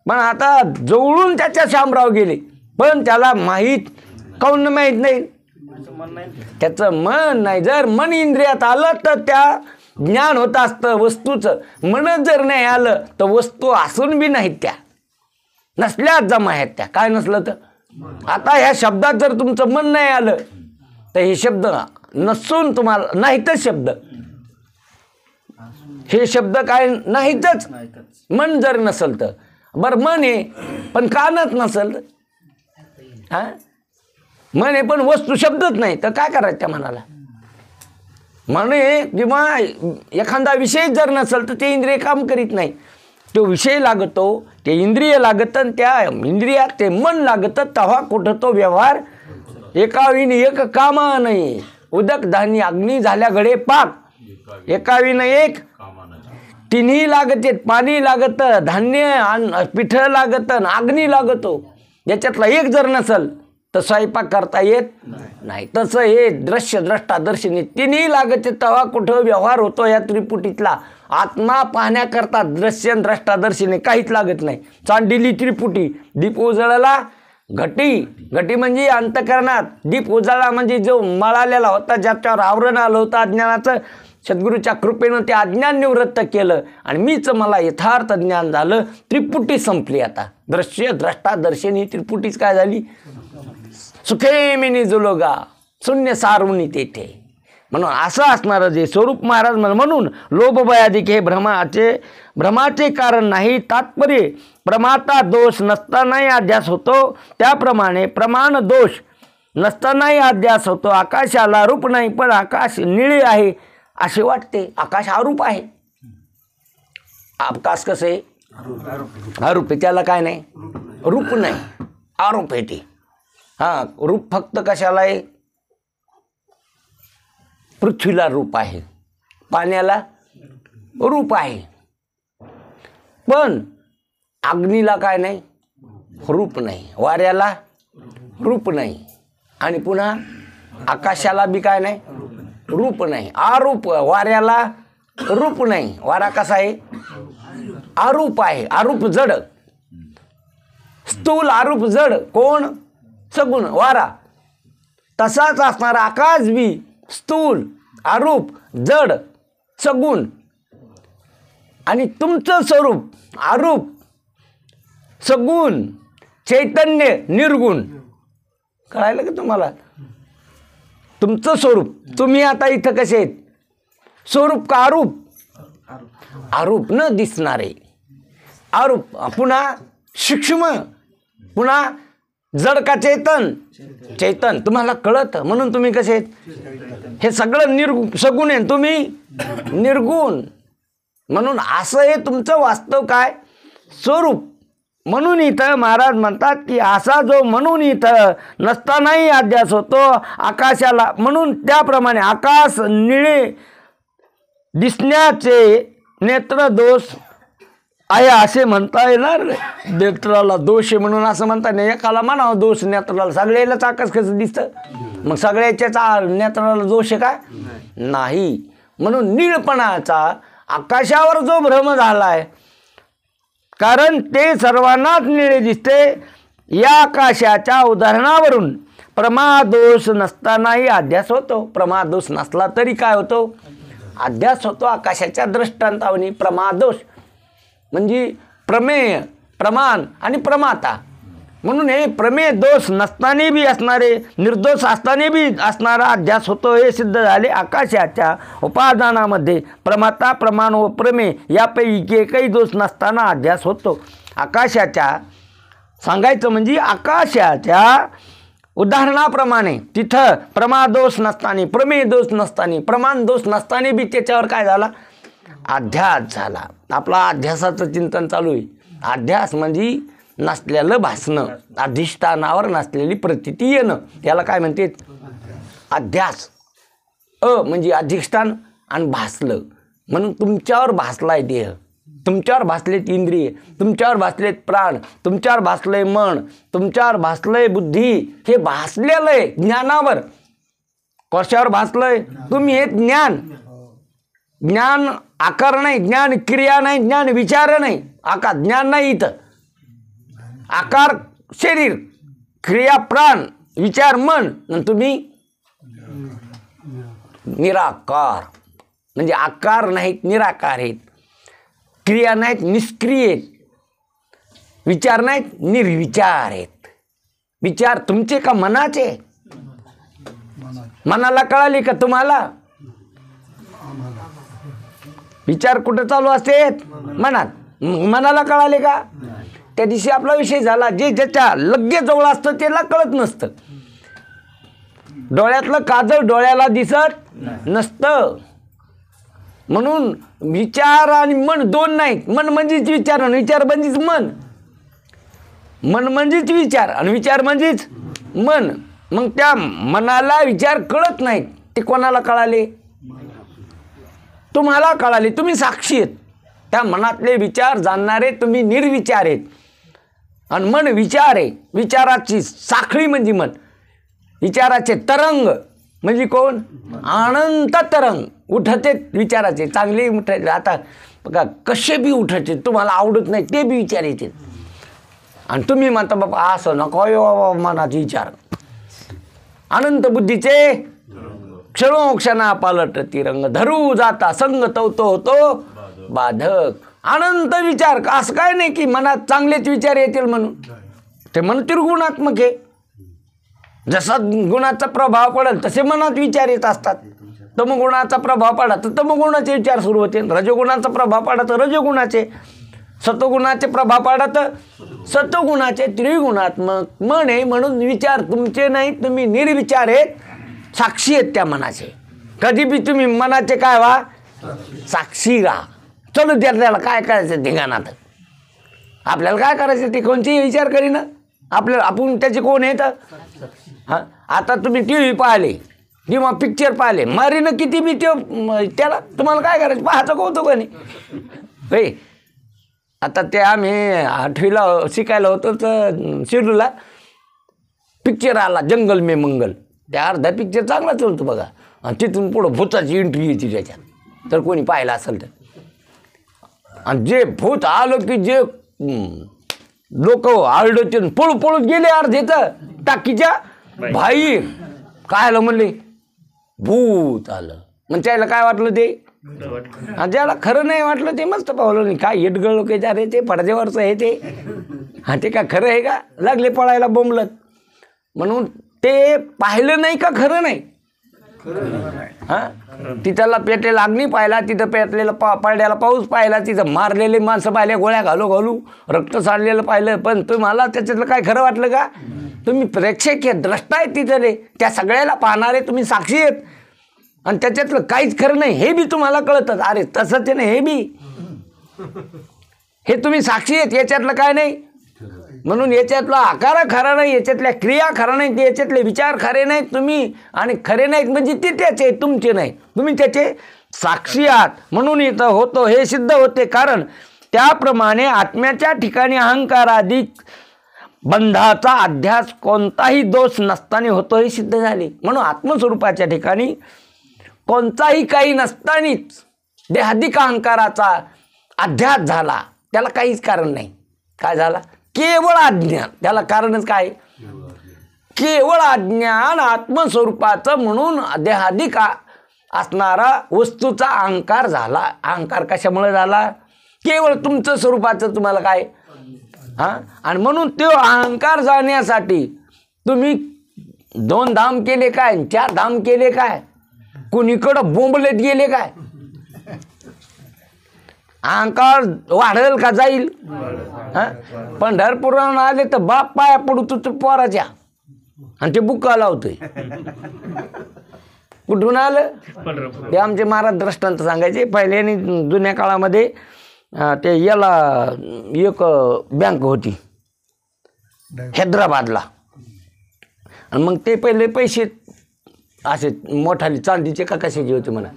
S2: पण आता जवळून त्याच्या शामराव गेले, पण त्याला माहीत काऊन माहीत नाही? त्याचं मन नाही. जर मन इंद्रियात आलं तर त्या ज्ञान होत असतं वस्तूचं. मनच जर नाही आलं तर वस्तू असून बी नाहीत त्या, नसल्याच जमा आहेत त्या. काय नसलं तर? आता ह्या शब्दात जर तुमचं मन नाही आलं तर हे शब्द नसून तुम्हाला नाहीतच शब्द. हे शब्द काय नाहीतच. मन जर नसेल तर बरं मन आहे पण कानच नसेल तर हां, मन आहे पण वस्तू शब्दच नाही तर काय करायचं त्या मनाला? म्हणे किंवा एखादा विषय जर नसेल तर ते इंद्रिय काम करीत नाही. तो विषय लागतो, ते इंद्रिय लागतं, आणि त्या इंद्रियात ते मन लागतं, तेव्हा कुठं तो व्यवहार एकावीन एक कामा नाही. उदक धान्य अग्नी झाल्या घडे पाक, एकावीन एक तिन्ही लागते. पाणी लागतं, धान्य पिठं लागतं, अग्नी लागतो. याच्यातला एक जर नसेल तर स्वयंपाक करता येत नाही. तसं हे दृश्य द्रष्टा दर्शनी तिन्ही लागते, तेव्हा कुठं व्यवहार होतो या त्रिपुटीतला. आत्मा पाहण्याकरता दृश्य द्रष्टादर्शीने काहीच लागत नाही. चांडिली त्रिपुटी दीप उजळला घटी, घटी म्हणजे अंतकरणात दीप उजळला म्हणजे जो मळालेला होता, ज्याच्यावर आवरण आलं होतं अज्ञानाचं, सद्गुरूच्या कृपेनं ते अज्ञान निवृत्त केलं आणि मीच मला यथार्थ ज्ञान झालं. त्रिपुटी संपली. आता दृश्य द्रष्टादर्शन ही त्रिपुटीच काय झाली? सुखे मी निजुलोगा शून्य सारुनी तेथे. म्हणून असं असणारं जे स्वरूप महाराज म्हणून लोभ भयाधिक हे भ्रमाचे कारण नाही. तात्पर्य प्रमाता दोष नसतानाही अध्यास होतो, त्याप्रमाणे प्रमाण दोष नसतानाही अध्यास होतो. आकाशाला रूप नाही पण आकाश निळे आहे असे वाटते. आकाश अरूप आहे. आकाश कसं आहे? अरूप आहे. त्याला काय नाही? रूप नाही, आरोप आहे ते. हां, रूप फक्त कशाला आहे? पृथ्वीला रूप आहे, पाण्याला रूप आहे, पण अग्नीला काय नाही? रूप नाही. वाऱ्याला रूप नाही. आणि पुन्हा आकाशाला बी काय नाही? रूप नाही. आरूप. वाऱ्याला रूप नाही. वारा कसा आहे? आरूप आहे. आरूप जड, स्थूल आरूप जड. कोण? सगुण वारा. तसाच असणारा आकाश बी स्थूल आरूप जड सगुण. आणि तुमचं स्वरूप आरूप सगुण चैतन्य निर्गुण. कळायला का तुम्हाला? तुमचं स्वरूप. तुम्ही आता इथं कसे आहेत? स्वरूप का आरूप? आरूप न दिसणारे आरूप. पुन्हा सूक्ष्म, पुन्हा जड का चैतन? चैतन. तुम्हाला कळत म्हणून तुम्ही कसे आहेत? हे सगळं सगुण आहे, तुम्ही निर्गुण. म्हणून असं हे तुमचं वास्तव काय? स्वरूप. म्हणून इथं महाराज म्हणतात की असा जो म्हणून इथं नसतानाही अध्यास होतो आकाशाला, म्हणून त्याप्रमाणे आकाश निळे दिसण्याचे नेत्रदोष आहे असे म्हणता येणार. नेत्राला दोष आहे म्हणून असं म्हणता नाही. एकाला म्हणावं दोष नेत्राला, सगळ्यालाच आकाश कसं दिसतं? मग सगळ्याच्याच नेत्राला दोष आहे का? नाही. म्हणून निळपणाचा आकाशावर जो भ्रम झाला आहे, कारण ते सर्वांनाच निळे दिसते. या आकाशाच्या उदाहरणावरून प्रमादोष नसतानाही अध्यास होतो. प्रमादोष नसला तरी काय होतो? अध्यास होतो. आकाशाच्या दृष्टांतावनी प्रमादोष म्हणजे प्रमेय, प्रमाण आणि प्रमाता. म्हणून हे प्रमेय दोष नसताना बी असणारे, निर्दोष असताना बी असणारा अध्यास होतो हे सिद्ध झाले. आकाशाच्या उपादानामध्ये प्रमाता, प्रमाण व प्रमेय यापैकी एकही दोष नसताना अध्यास होतो. आकाशाच्या सांगायचं म्हणजे आकाशाच्या उदाहरणाप्रमाणे तिथं प्रमादोष नसताना, प्रमेय दोष नसताना, प्रमाण दोष नसताना बी त्याच्यावर काय झाला? अध्यास झाला. आपला अध्यासाचं चिंतन चालू आहे. अध्यास म्हणजे नसलेलं भासणं, अधिष्ठानावर नसलेली प्रतीती येणं, याला काय म्हणते? अध्यास. म्हणजे अधिष्ठान आणि भासलं म्हणून तुमच्यावर भासलाय देह, तुमच्यावर भासलेत इंद्रिय, तुमच्यावर भासलेत प्राण, तुमच्यावर भासलंय मन, तुमच्यावर भासलंय बुद्धी. हे भासलेलं आहे ज्ञानावर. कशावर भासलंय? तुम्ही हे ज्ञान. ज्ञान आकार नाही, ज्ञान क्रिया नाही, ज्ञान विचार नाही. आकार ज्ञान नाही इथं. आकार शरीर, क्रिया प्राण, विचार मन, आणि तुम्ही निराकार. म्हणजे आकार नाहीत, निराकार आहेत. क्रिया नाहीत, निष्क्रिय आहेत. विचार नाहीत, निर्विचार आहेत. विचार तुमचे का मनाचे? मनाला कळाली का तुम्हाला? विचार कुठं चालू असतात? मनात. मनाला कळाले का? त्या दिवशी आपला विषय झाला. जे ज्याच्या लगेच जवळ असतं त्याला कळत नसतं. डोळ्यातलं काजळ डोळ्याला दिसत नसतं. म्हणून विचार आणि मन दोन नाहीत. मन म्हणजेच विचार आणि विचार म्हणजेच मन. मन म्हणजेच विचार आणि विचार म्हणजेच मन. मग त्या मनाला विचार कळत नाहीत. ते कोणाला कळाले? तुम्हाला कळाले. तुम्ही साक्षी आहेत. त्या मनातले विचार जाणणारे तुम्ही निर्विचार आहेत. आणि मन विचार आहे. विचाराची साखळी म्हणजे मन. विचाराचे तरंग म्हणजे कोण? अनंत तरंग उठते विचाराचे, चांगले उठायचे. आता बघा कसे बी उठायचे, तुम्हाला आवडत नाही ते बी विचार येते. आणि तुम्ही म्हणता बाबा असं नको बाबा मनात विचार. अनंत बुद्धीचे क्षणोक्षणा पालटती रंग, धरू जाता संग तवतो होतो बाधक. अनंत विचार, असं काय नाही की मनात चांगलेच विचार येतील म्हणून. ते मन त्रिगुणात्मक आहे. जसा गुणाचा प्रभाव पडेल तसे मनात विचार येत असतात. तमगुणाचा प्रभाव पडला तर तमगुणाचे विचार सुरू होते, रजगुणाचा प्रभाव पडला तर रजगुणाचे, सत्वगुणाचे प्रभाव पडला तर सत्वगुणाचे. त्रिगुणात्मक मन आहे म्हणून विचार तुमचे नाही, तुम्ही निर्विचार आहेत, साक्षी आहेत त्या मनाचे. कधी बी तुम्ही मनाचे काय व्हा, साक्षी राहा. चलो त्याला काय करायचं धिंगाणात, आपल्याला काय करायचं ते कोणतेही विचार करीना. आपल्याला आपण त्याचे कोण आहेत. हां, आता तुम्ही टी व्ही पाहिले किंवा पिक्चर पाहिले, मारीनं किती बी त्याला तुम्हाला काय करायचं, पाहायचं कौतुकाने. होय, आता ते आम्ही 8वीला शिकायला होतो तर शिरूला पिक्चर आला जंगल में मंगल. त्या अर्धा पिक्चर चांगला चालतो बघा, आणि तिथून पुढं भूताची एंट्री येते त्याच्यात, तर कोणी पाहिलं असेल तर. आणि जे भूत आलं की जे लोक आरडते पळू पळून गेले अर्धे तर टाकीच्या बाहेर. काय आलं म्हणले, भूत आलं. मग त्याला काय वाटलं ते, आणि ज्याला खरं नाही वाटलं ते मस्त पावलं नाही. काय येटगळ लोक रे ते पडद्यावरचं आहे ते, हा ते का खरं आहे का, लागले पळायला बोंबलत. म्हणून ते पाहिलं नाही का खरं नाही. हां, तिथला पेटलेला अग्नी पाहिला, तिथं पेटलेला पडलेला पाऊस पाहिला, तिथं मारलेले माणसं पाहिले, गोळ्या घालू रक्त सांडलेलं पाहिलं, पण तुम्हाला त्याच्यातलं काय खरं वाटलं का. तुम्ही प्रेक्षक आहेत, द्रष्टा आहेत तिथले, त्या सगळ्याला पाहणारे तुम्ही साक्षी आहेत, आणि त्याच्यातलं काहीच खरं नाही हे बी तुम्हाला कळतं. अरे तसं ते नाही, हे बी हे तुम्ही साक्षी आहेत, याच्यातलं काय नाही. म्हणून याच्यातला आकार खरा नाही, याच्यातल्या क्रिया खरा नाही, याच्यातले विचार खरे नाहीत तुम्ही. आणि खरे नाहीत म्हणजे ते त्याचे तुमचे नाही, तुम्ही त्याचे साक्षी आहात. म्हणून इथं होतो हे सिद्ध होते. कारण त्याप्रमाणे आत्म्याच्या ठिकाणी अहंकारादी बंधाचा अध्यास कोणताही दोष नसताना होतो हे सिद्ध झाले. म्हणून आत्मस्वरूपाच्या ठिकाणी कोणताही काही नसतानीच देहाधिक अहंकाराचा अध्यास झाला, त्याला काहीच कारण नाही. काय झाला, केवळ अज्ञान. त्याला कारणच काय, केवळ अज्ञान आत्मस्वरूपाचं. म्हणून देहाधिक असणारा वस्तूचा अहंकार झाला. अहंकार कशामुळे झाला, केवळ तुमचं स्वरूपाचं तुम्हाला काय. हां, आणि म्हणून तो अहंकार जाण्यासाठी तुम्ही 2 धाम केले काय, 4 धाम केले काय, कुणीकडं बोंबलेत गेले काय. अहंकार वाढेल का जाईल. हां, पंढरपुरात आले तर बाप पाया पडतो तो पोराच्या, आणि ते बुक्का लावतोय. कुठून आलं ते आमचे महाराज दृष्टांत सांगायचे. पहिल्याने जुन्या काळामध्ये ते याला एक बँक होती हैदराबादला, आणि मग ते पहिले पैसे असे मोठाले चांदीचे का कशाचे होते म्हणा,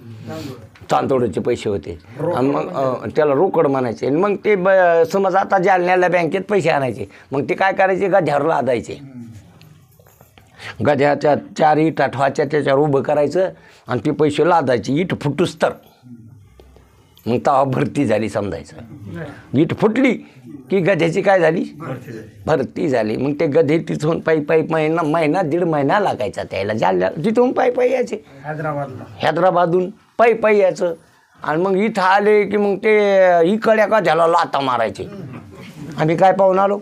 S2: चांदोड्याचे पैसे होते. आणि मग त्याला रोकड म्हणायचे. आणि मग ते समज आता जालन्याला बँकेत पैसे आणायचे, मग ते काय करायचे, गध्यावर लादायचे. गध्याच्या 4 इटा ठेवायच्या, त्याच्यावर उभं करायचं आणि ते पैसे लादायचे. इट फुटूस तर मग तेव्हा भरती झाली समजायचं. इट फुटली की गध्याची काय झाली, भरती झाली. मग ते गधे तिथून पायी महिना 1.5 महिना लागायचा त्याला जालन्या. तिथून पायी यायचे हैदराबादून पायी यायचं. आणि मग इथं आले की मग ते इकड्या का झाला लाता मारायचे. आम्ही काय पाहून आलो,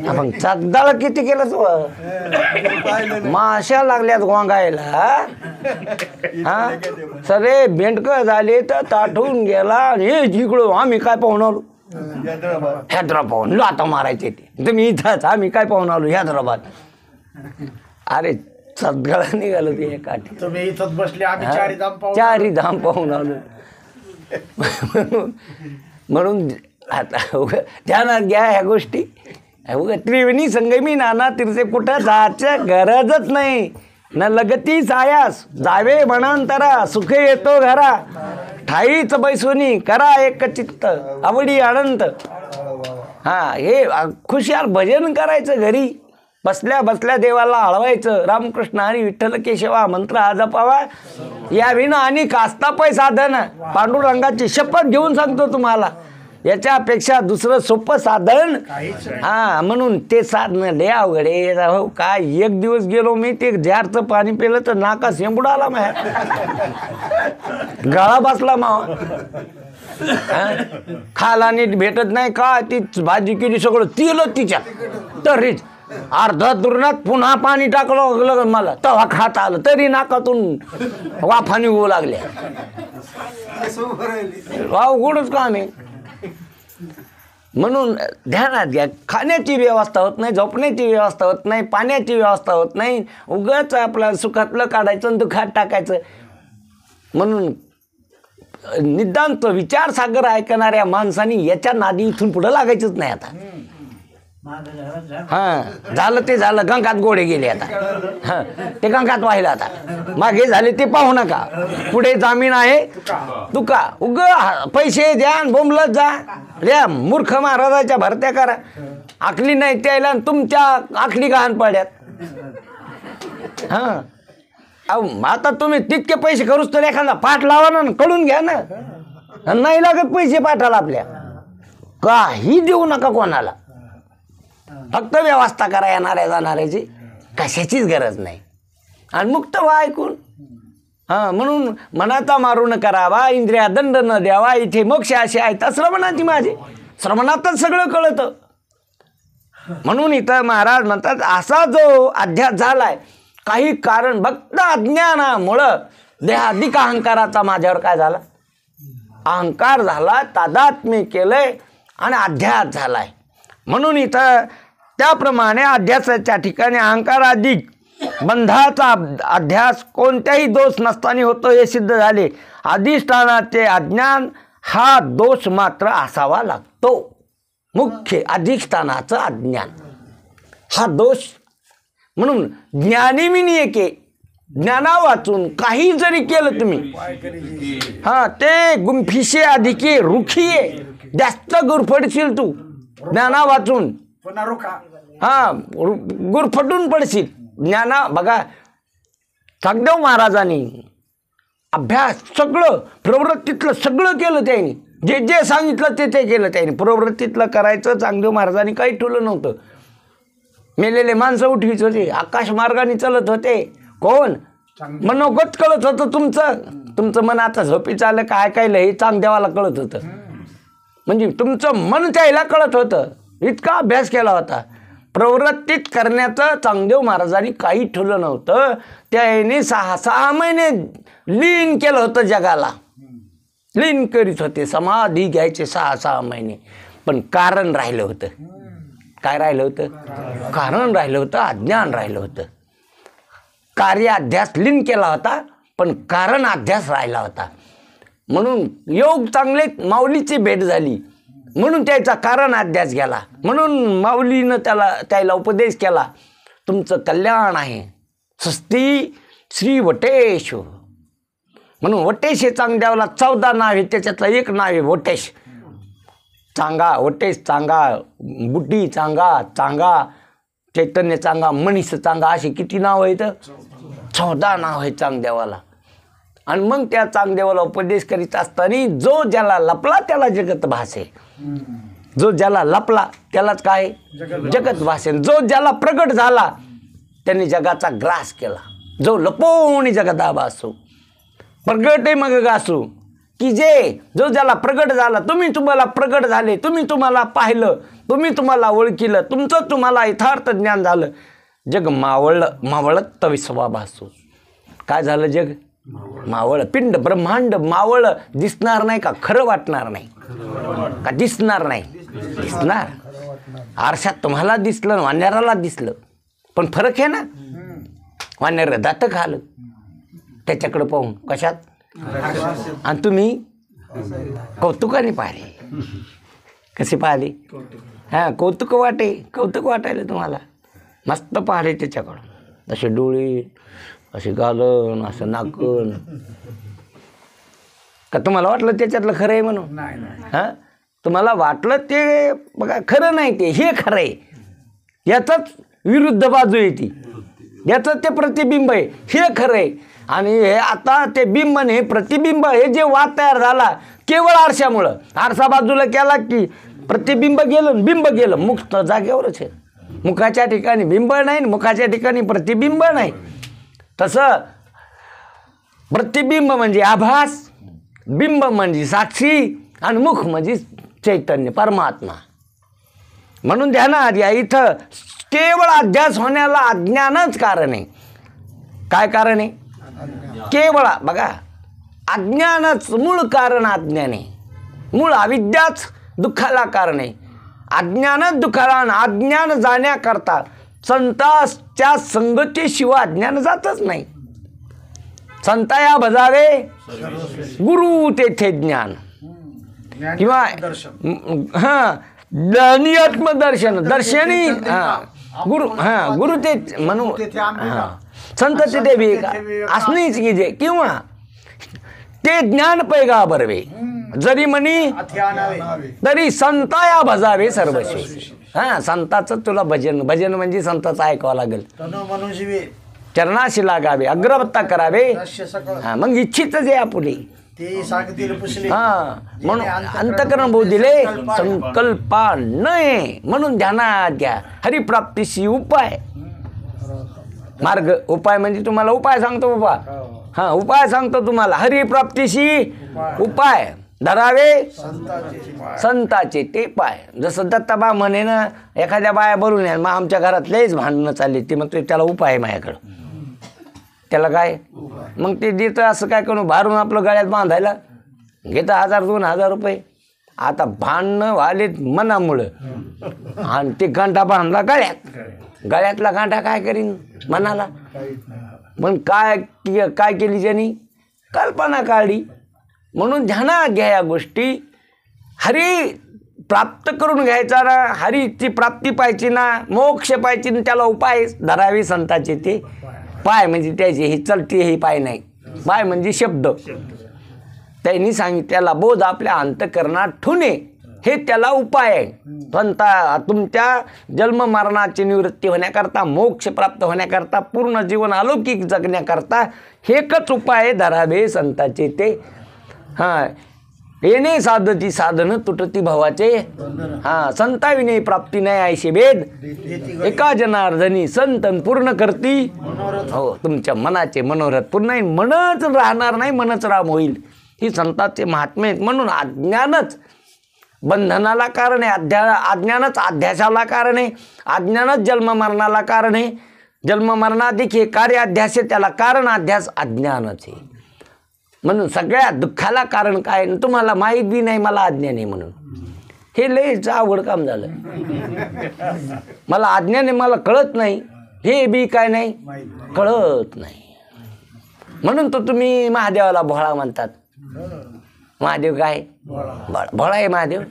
S2: आपण चगदाळ किती केलं तू, माश्या लागल्यात गोंगायला. हा, सगळे बेंडकं झाले तर ताठून गेला. हे जिकडं आम्ही काय पाहून आलो, हैदराबाद लाता मारायचे ते. तुम्ही इथंच, आम्ही काय पाहून आलो हैदराबाद. अरे सगळं निघालं ते एका
S3: तुम्ही इथंच बसले, आम्ही
S2: 4 धाम पाहून आलो. म्हणून आता ध्यानात घ्या ह्या गोष्टी. त्रिवेणी संगमी नाना तीर्थे, कुठं जायचं गरजच नाही. न लगती सायास जावे मनांतरा, सुख येतो घरा ठाईच बैसोनी, करा एक चित्त आवडी अनंत. हां, हे खुशाल भजन करायचं घरी. बसल्या बसल्या देवाला आळवायचं. रामकृष्ण हरी विठ्ठल केशवा मंत्र हा जपावा. या विना आणि कास्तापय साधन पांडुरंगाची शपथ घेऊन सांगतो तुम्हाला, याच्यापेक्षा दुसरं सोपं साधन हा. म्हणून ते साधन लय अवघड आहे. हो काय, एक दिवस गेलो मी, ते जारचं पाणी पिलं तर नाका शेंबूड आला मा, गळा बसला मा. खाला नीट भेटत नाही का, ती भाजी केली सगळं तिलं तिच्या तरीच अर्धा दुर्नात पुन्हा पाणी टाकलं मला, तेव्हा खाता आलं, तरी नाकातून वाफा निघू लागल्या. अवघडच काम आहे. म्हणून ध्यानात घ्या, खाण्याची व्यवस्था होत नाही, झोपण्याची व्यवस्था होत नाही, पाण्याची व्यवस्था होत नाही, उगाच आपलं सुखातलं काढायचं आणि दुखात टाकायचं. म्हणून निदांत विचारसागर ऐकणाऱ्या माणसांनी याच्या नादी इथून पुढं लागायचंच नाही. आता हां झालं ते झालं, गंगात गोडे गेले आता. हां ते गंगात वाहिलं आता, मागे झाले ते पाहू नका, पुढे जामीन आहे तुका. उग पैसे द्या बोंबलत जा रे, मूर्ख महाराजाच्या भरत्या करा. आखली नाही त्याला तुमच्या आखली गहाण पड्यात. हां आता तुम्ही तितके पैसे करूच तर एखादा पाठ लावा ना, कळून घ्या ना. नाही लागत पैसे पाठाला आपल्या, काही देऊ नका कोणाला. फक्त व्यवस्था करा येणाऱ्या जाणाऱ्याची, कशाचीच गरज नाही. आणि मुक्त व्हा ऐकून. हां म्हणून मनाचा मारून करावा, इंद्रिया दंड न द्यावा, इथे मोक्ष असे आहेत श्रवणाची माझे. श्रवणातच सगळं कळतं. म्हणून इथं महाराज म्हणतात असा जो अध्यास झालाय, काही कारण भक्त अज्ञानामुळं देहाधिक अहंकाराचा माझ्यावर काय झाला, अहंकार झाला, तादात्म्य केलंय आणि अध्यास झालाय. म्हणून इथं त्याप्रमाणे अध्यासाच्या ठिकाणी अहंकाराधिक बंधाचा अध्यास कोणत्याही दोष नसताना होतो हे सिद्ध झाले. अधिष्ठानाचे अज्ञान हा दोष मात्र असावा लागतो. मुख्य अधिष्ठानाचं अज्ञान हा दोष. म्हणून ज्ञानी मिनी एके, ज्ञाना वाचून काही जरी केलं तुम्ही, हा ते गुंफिशे अधिके रुखिये, जास्त गुरफडशील तू ज्ञाना वाचून, हा गुरफटून पडशील. ज्ञाना बघा चांगदेव महाराजांनी अभ्यास सगळं प्रवृत्तीतलं सगळं केलं त्यांनी, जे जे सांगितलं ते ते केलं त्यांनी. प्रवृत्तीतलं करायचं चांगदेव महाराजांनी काही ठेवलं नव्हतं. मेलेले माणसं उठवीच होते, आकाश मार्गाने चालत होते. कोण मनोगत कळत होतं तुमचं मन आता झोपीचं आलं काय काय हे चांगदेवाला कळत होतं. म्हणजे तुमचं मन त्याला कळत होतं, इतका अभ्यास केला होता. प्रवृत्तीत करण्याचं चांगदेव महाराजांनी काही ठेवलं नव्हतं. त्याने 6 महिने लीन केलं होतं, जगाला लीन करीत होते, समाधी घ्यायचे 6 महिने. पण कारण राहिलं होतं. काय राहिलं होतं? कारण राहिलं होतं, अज्ञान राहिलं होतं. कार्य अध्यास लीन केला होता, पण कारण अध्यास राहिला होता. म्हणून योग चांगले, माऊलीची भेट झाली म्हणून त्याचा कारण अध्यास गेला. म्हणून माऊलीनं त्याला उपदेश केला, तुमचं कल्याण आहे. स्वस्ती श्री वटेश. म्हणून वटेश हे चांगदेवाला 14 नाव आहे, त्याच्यातलं एक नाव आहे वटेश. चांगा, वटेश चांगा, बुड्डी चांगा, चांगा चैतन्य चांगा, मनीष चांगा, असे किती नाव आहेत? 14 नाव आहे चांगदेवाला. आणि मग त्या चांगदेवाला उपदेश करीत असताना जो ज्याला लपला त्याला जगत भासे. जो ज्याला लपला त्यालाच काय जगत भासेन. जो ज्याला प्रगट झाला त्यांनी जगाचा ग्रास केला. जो लपवून जगता भासू, प्रगटे मग गासू. की जो ज्याला प्रगट झाला, तुम्हाला प्रगट झाले, तुम्हाला पाहिलं, तुम्हाला ओळखिलं, तुम्हाला यथार्थ ज्ञान झालं, जग मावळत विश्वा भासू. काय झालं? जग मावळ, पिंड ब्रह्मांड मावळ. दिसणार नाही का? खरं वाटणार नाही का? दिसणार नाही? दिसणार. आरशात तुम्हाला दिसलं, वानराला दिसलं, पण फरक आहे ना. वानर दात खालं त्याच्याकडे पाहून, कशात? आणि तुम्ही कौतुकाने पाहिले. कसे पाहिले? हां कौतुक वाटायला तुम्हाला. मस्त पाहिले त्याच्याकडं, असे डोळे, असे गालन, असं नाकन. का तुम्हाला वाटलं त्याच्यातलं खरं आहे म्हणून? हां तुम्हाला वाटलं ते बघा खरं नाही, ते हे खरं आहे. याचाच विरुद्ध बाजू आहे ती, याचं ते प्रतिबिंब आहे, हे खरं आहे. आणि हे आता ते बिंब आणि हे प्रतिबिंब हे जे वाद तयार झाला केवळ आरशामुळं. आरसा बाजूला केला की प्रतिबिंब गेलं, बिंब गेलं, मुख तर जागेवरच आहे. मुखाच्या ठिकाणी बिंब नाही, मुखाच्या ठिकाणी प्रतिबिंब नाही. तसं प्रतिबिंब म्हणजे आभास, बिंब म्हणजे साक्षी आणि मुख म्हणजे चैतन्य परमात्मा. म्हणून ध्यानात या, इथं केवळ अध्यास होण्याला अज्ञानच कारण आहे. काय कारण आहे? केवळ बघा, अज्ञानच मूळ कारण. अज्ञान आहे मूळ, अविद्याच दुःखाला कारण आहे. अज्ञानच दुःखाला, अज्ञान जाण्याकरता संताच्या संगतीशिवाय अज्ञान जातच नाही. संताया भजावे गुरु तेथे ज्ञान, किंवा हां ज्ञानी आत्मदर्शन, दर्शनी गुरु, हां गुरु ते म्हणून हां संत तिथे विवेका असणीच कीजे, किंवा ते ज्ञान पैगा बरवे जरी म्हणी तरी संताया भजावे सर्वस्वी. हां संताचं तुला भजन, भजन म्हणजे संताचं ऐकावं लागेल. चरणाशी लागावे, अग्रवत्ता करावे. हां मग इच्छितच आहे आपुले. हां म्हणून अंतकरण भाऊ दिले संकल्पा नये. म्हणून ध्यानात घ्या, हरिप्राप्तीशी उपाय मार्ग. उपाय म्हणजे तुम्हाला उपाय सांगतो बाबा. हां उपाय सांगतो तुम्हाला. हरिप्राप्तीशी उपाय धरावे संताचे ते पाय. जसं दत्ताबा म्हणे ना, एखाद्या बाया बोलून या, मग आमच्या घरात लयच भांडणं चालली, ते मग त्याला उपाय आहे माझ्याकडं. त्याला काय मग ते देतं असं काय करून भारून आपलं गळ्यात बांधायला, घेतं 1000-2000 रुपये. आता भांडणं व्हालेत मनामुळं आणि ते गांठा बांधला गळ्यात, गळ्यातला गांठा काय करीन मनाला. पण काय केली ज्यांनी? कल्पना काढली. म्हणून ध्यानात घ्या या गोष्टी. हरी प्राप्त करून घ्यायचा ना, हरीची प्राप्ती पाहिजे ना, मोक्ष पाहिजे ना, त्याला उपाय धरावे संताचे ते पाय. म्हणजे त्याचे हे चलते हे पाय नाही, पाय म्हणजे शब्द. त्यांनी सांगितलेला बोध आपल्या अंतकरणात ठुणे, हे त्याला उपाय आहे. संता तुमच्या जन्म मरणाची निवृत्ती होण्याकरता, मोक्ष प्राप्त होण्याकरता, पूर्ण जीवन अलौकिक जगण्याकरता एकच उपाय धरावे संताचे ते. हां येणे साधती साधन तुटती भावाचे. हां संताविने प्राप्ती नाही ऐशे भेद, एका जनार्दनी संतन पूर्ण करती. हो तुमच्या मनाचे मनोरथ पूर्ण मनच राहणार नाही, मनच राम होईल. ही संतांचे महात्मे आहेत. म्हणून अज्ञानच बंधनाला कारण आहे, अज्ञानच अध्यासाला कारण आहे, अज्ञानच जन्म मरणाला कारण आहे. जन्म मरणाधिक हे कार्य अध्यास आहे, त्याला कारण अध्यास अज्ञानच आहे. म्हणून सगळ्या दुःखाला कारण काय, तुम्हाला माहीत बी नाही मला अज्ञान आहे म्हणून. हे लयच अवघड काम झालं. मला अज्ञान आहे, मला कळत नाही, हे बी काय नाही कळत नाही. म्हणून तो तुम्ही महादेवाला भोळा म्हणतात. महादेव काय भोळा आहे महादेव.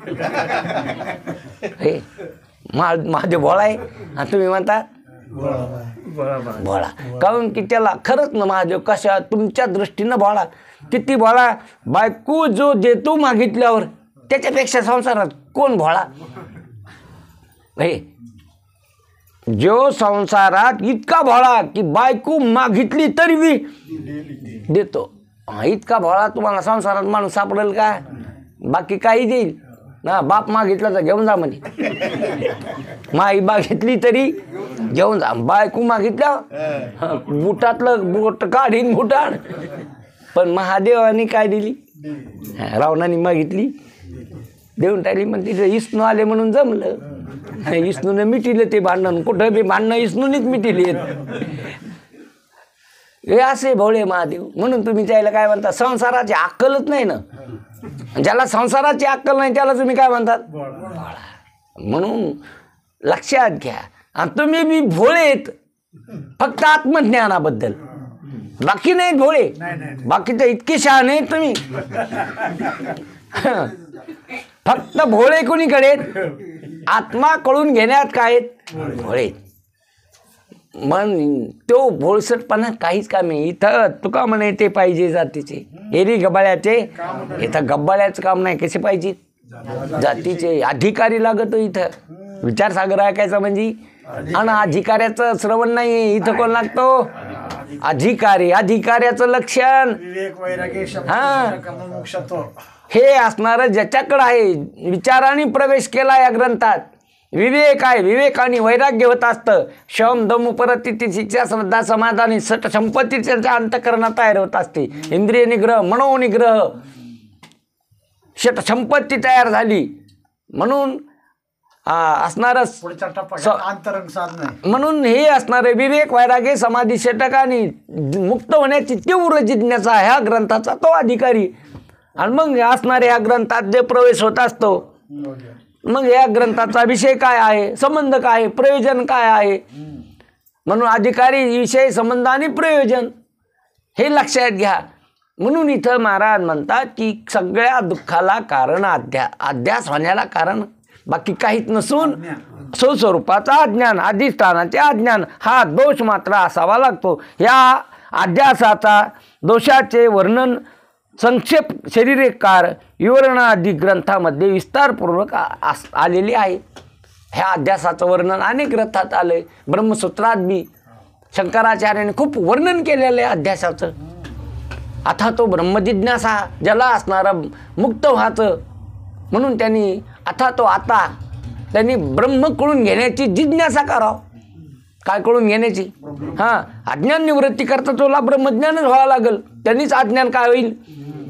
S2: हे महादेव भोळा आहे आणि तुम्ही म्हणता भोळा. कारण की त्याला खरंच ना महादेव कशा तुमच्या दृष्टीनं भोळा. किती भोळा? बायको जो देतो मागितल्यावर त्याच्यापेक्षा संसारात कोण भोळा? हे जो संसारात इतका भोळा की बायको मागितली तरी बी देतो. इतका भोळा तुम्हाला संसारात माणूस सापडेल का? बाकी काही देईल ना. बाप मागितला तर घेऊन जा म्हणे, माई मागितली तरी घेऊन जा. बायको मागितल्या बुटातलं बोट काढीन बुटाड. पण महादेवानी काय दिली? रावणाने मागितली देऊन टाकली. मग तिथे विष्णू आले म्हणून जमलं. विष्णूने मिटिलं ते भांडण. कुठं बी भांडणं विष्णूनेच मिटिले. हे असे भोळे महादेव. म्हणून तुम्ही त्याला काय म्हणता? संसाराची अक्कलच नाही ना. ज्याला संसाराची अक्कल नाही त्याला तुम्ही काय म्हणतात? म्हणून लक्षात घ्या. आणि तुम्ही बी भोळेत फक्त आत्मज्ञानाबद्दल, बाकी नाहीत भोळे. बाकी तर इतके शहाणे आहेत तुम्ही. फक्त भोळे कोणीकडे? आत्मा कळून घेण्यात काय भोळे. मन तो भोळसटपणा काहीच कामी. इथं तुका म्हणे ते पाहिजे जातीचे, एरी गबाळ्याचे. इथं गब्बाळ्याचं काम नाही. कसे पाहिजे? जातीचे अधिकारी लागतो इथं. विचारसागर ऐकायचा म्हणजे आणि अधिकाऱ्याचं श्रवण नाही. इथं कोण लागतो? अधिकारी. अधिकाऱ्याचं लक्षण
S3: विवेक वैराग्य
S2: हा.
S3: मुमुक्षत्व
S2: हे असणारं ज्याच्याकडं आहे, विचाराने प्रवेश केला या ग्रंथात, विवेक आहे, विवेक आणि वैराग्य होत असतं. शम दम उपरती शिक्षा श्रद्धा समाधानी सट संपत्ती त्यांच्या अंतकरणात तयार होत असते. इंद्रिय निग्रह, मनोनिग्रह, शट संपत्ती तयार झाली. म्हणून असणारं
S3: पुढचा टप्पा अंतरंग साधन आहे.
S2: म्हणून हे असणारे विवेक वैराग्य समाधी षटक आणि मुक्त होण्याची तीव्र जिज्ञासा ह्या ग्रंथाचा तो अधिकारी. आणि मग असणारे ह्या ग्रंथात जे प्रवेश होत असतो, मग या ग्रंथाचा विषय काय आहे, संबंध काय आहे, प्रयोजन काय आहे. म्हणून अधिकारी, विषय, संबंध आणि प्रयोजन हे लक्षात घ्या. म्हणून इथं महाराज म्हणतात की सगळ्या दुःखाला कारण अध्यास होण्याला कारण बाकी काहीच नसून स्वस्वरूपाचा अज्ञान, अधिष्ठानाचे अज्ञान हा दोष मात्र असावा लागतो. या अध्यासाचा दोषाचे वर्णन संक्षेप शरीरकार विवरणादी ग्रंथामध्ये विस्तारपूर्वक आलेले आहे. ह्या अध्यासाचं वर्णन अनेक ग्रंथात आलं आहे. ब्रह्मसूत्रात बी शंकराचार्याने खूप वर्णन केलेलं आहे अध्यासाचं. आता तो ब्रह्मजिज्ञासा ज्याला असणारं मुक्त व्हायचं, म्हणून त्यांनी त्यांनी ब्रह्म कळून घेण्याची जिज्ञासा करावं. काय कळून घेण्याची? अज्ञान निवृत्ती करता तुला ब्रह्मज्ञानच व्हावं लागेल. त्यांनीच अज्ञान काय होईल?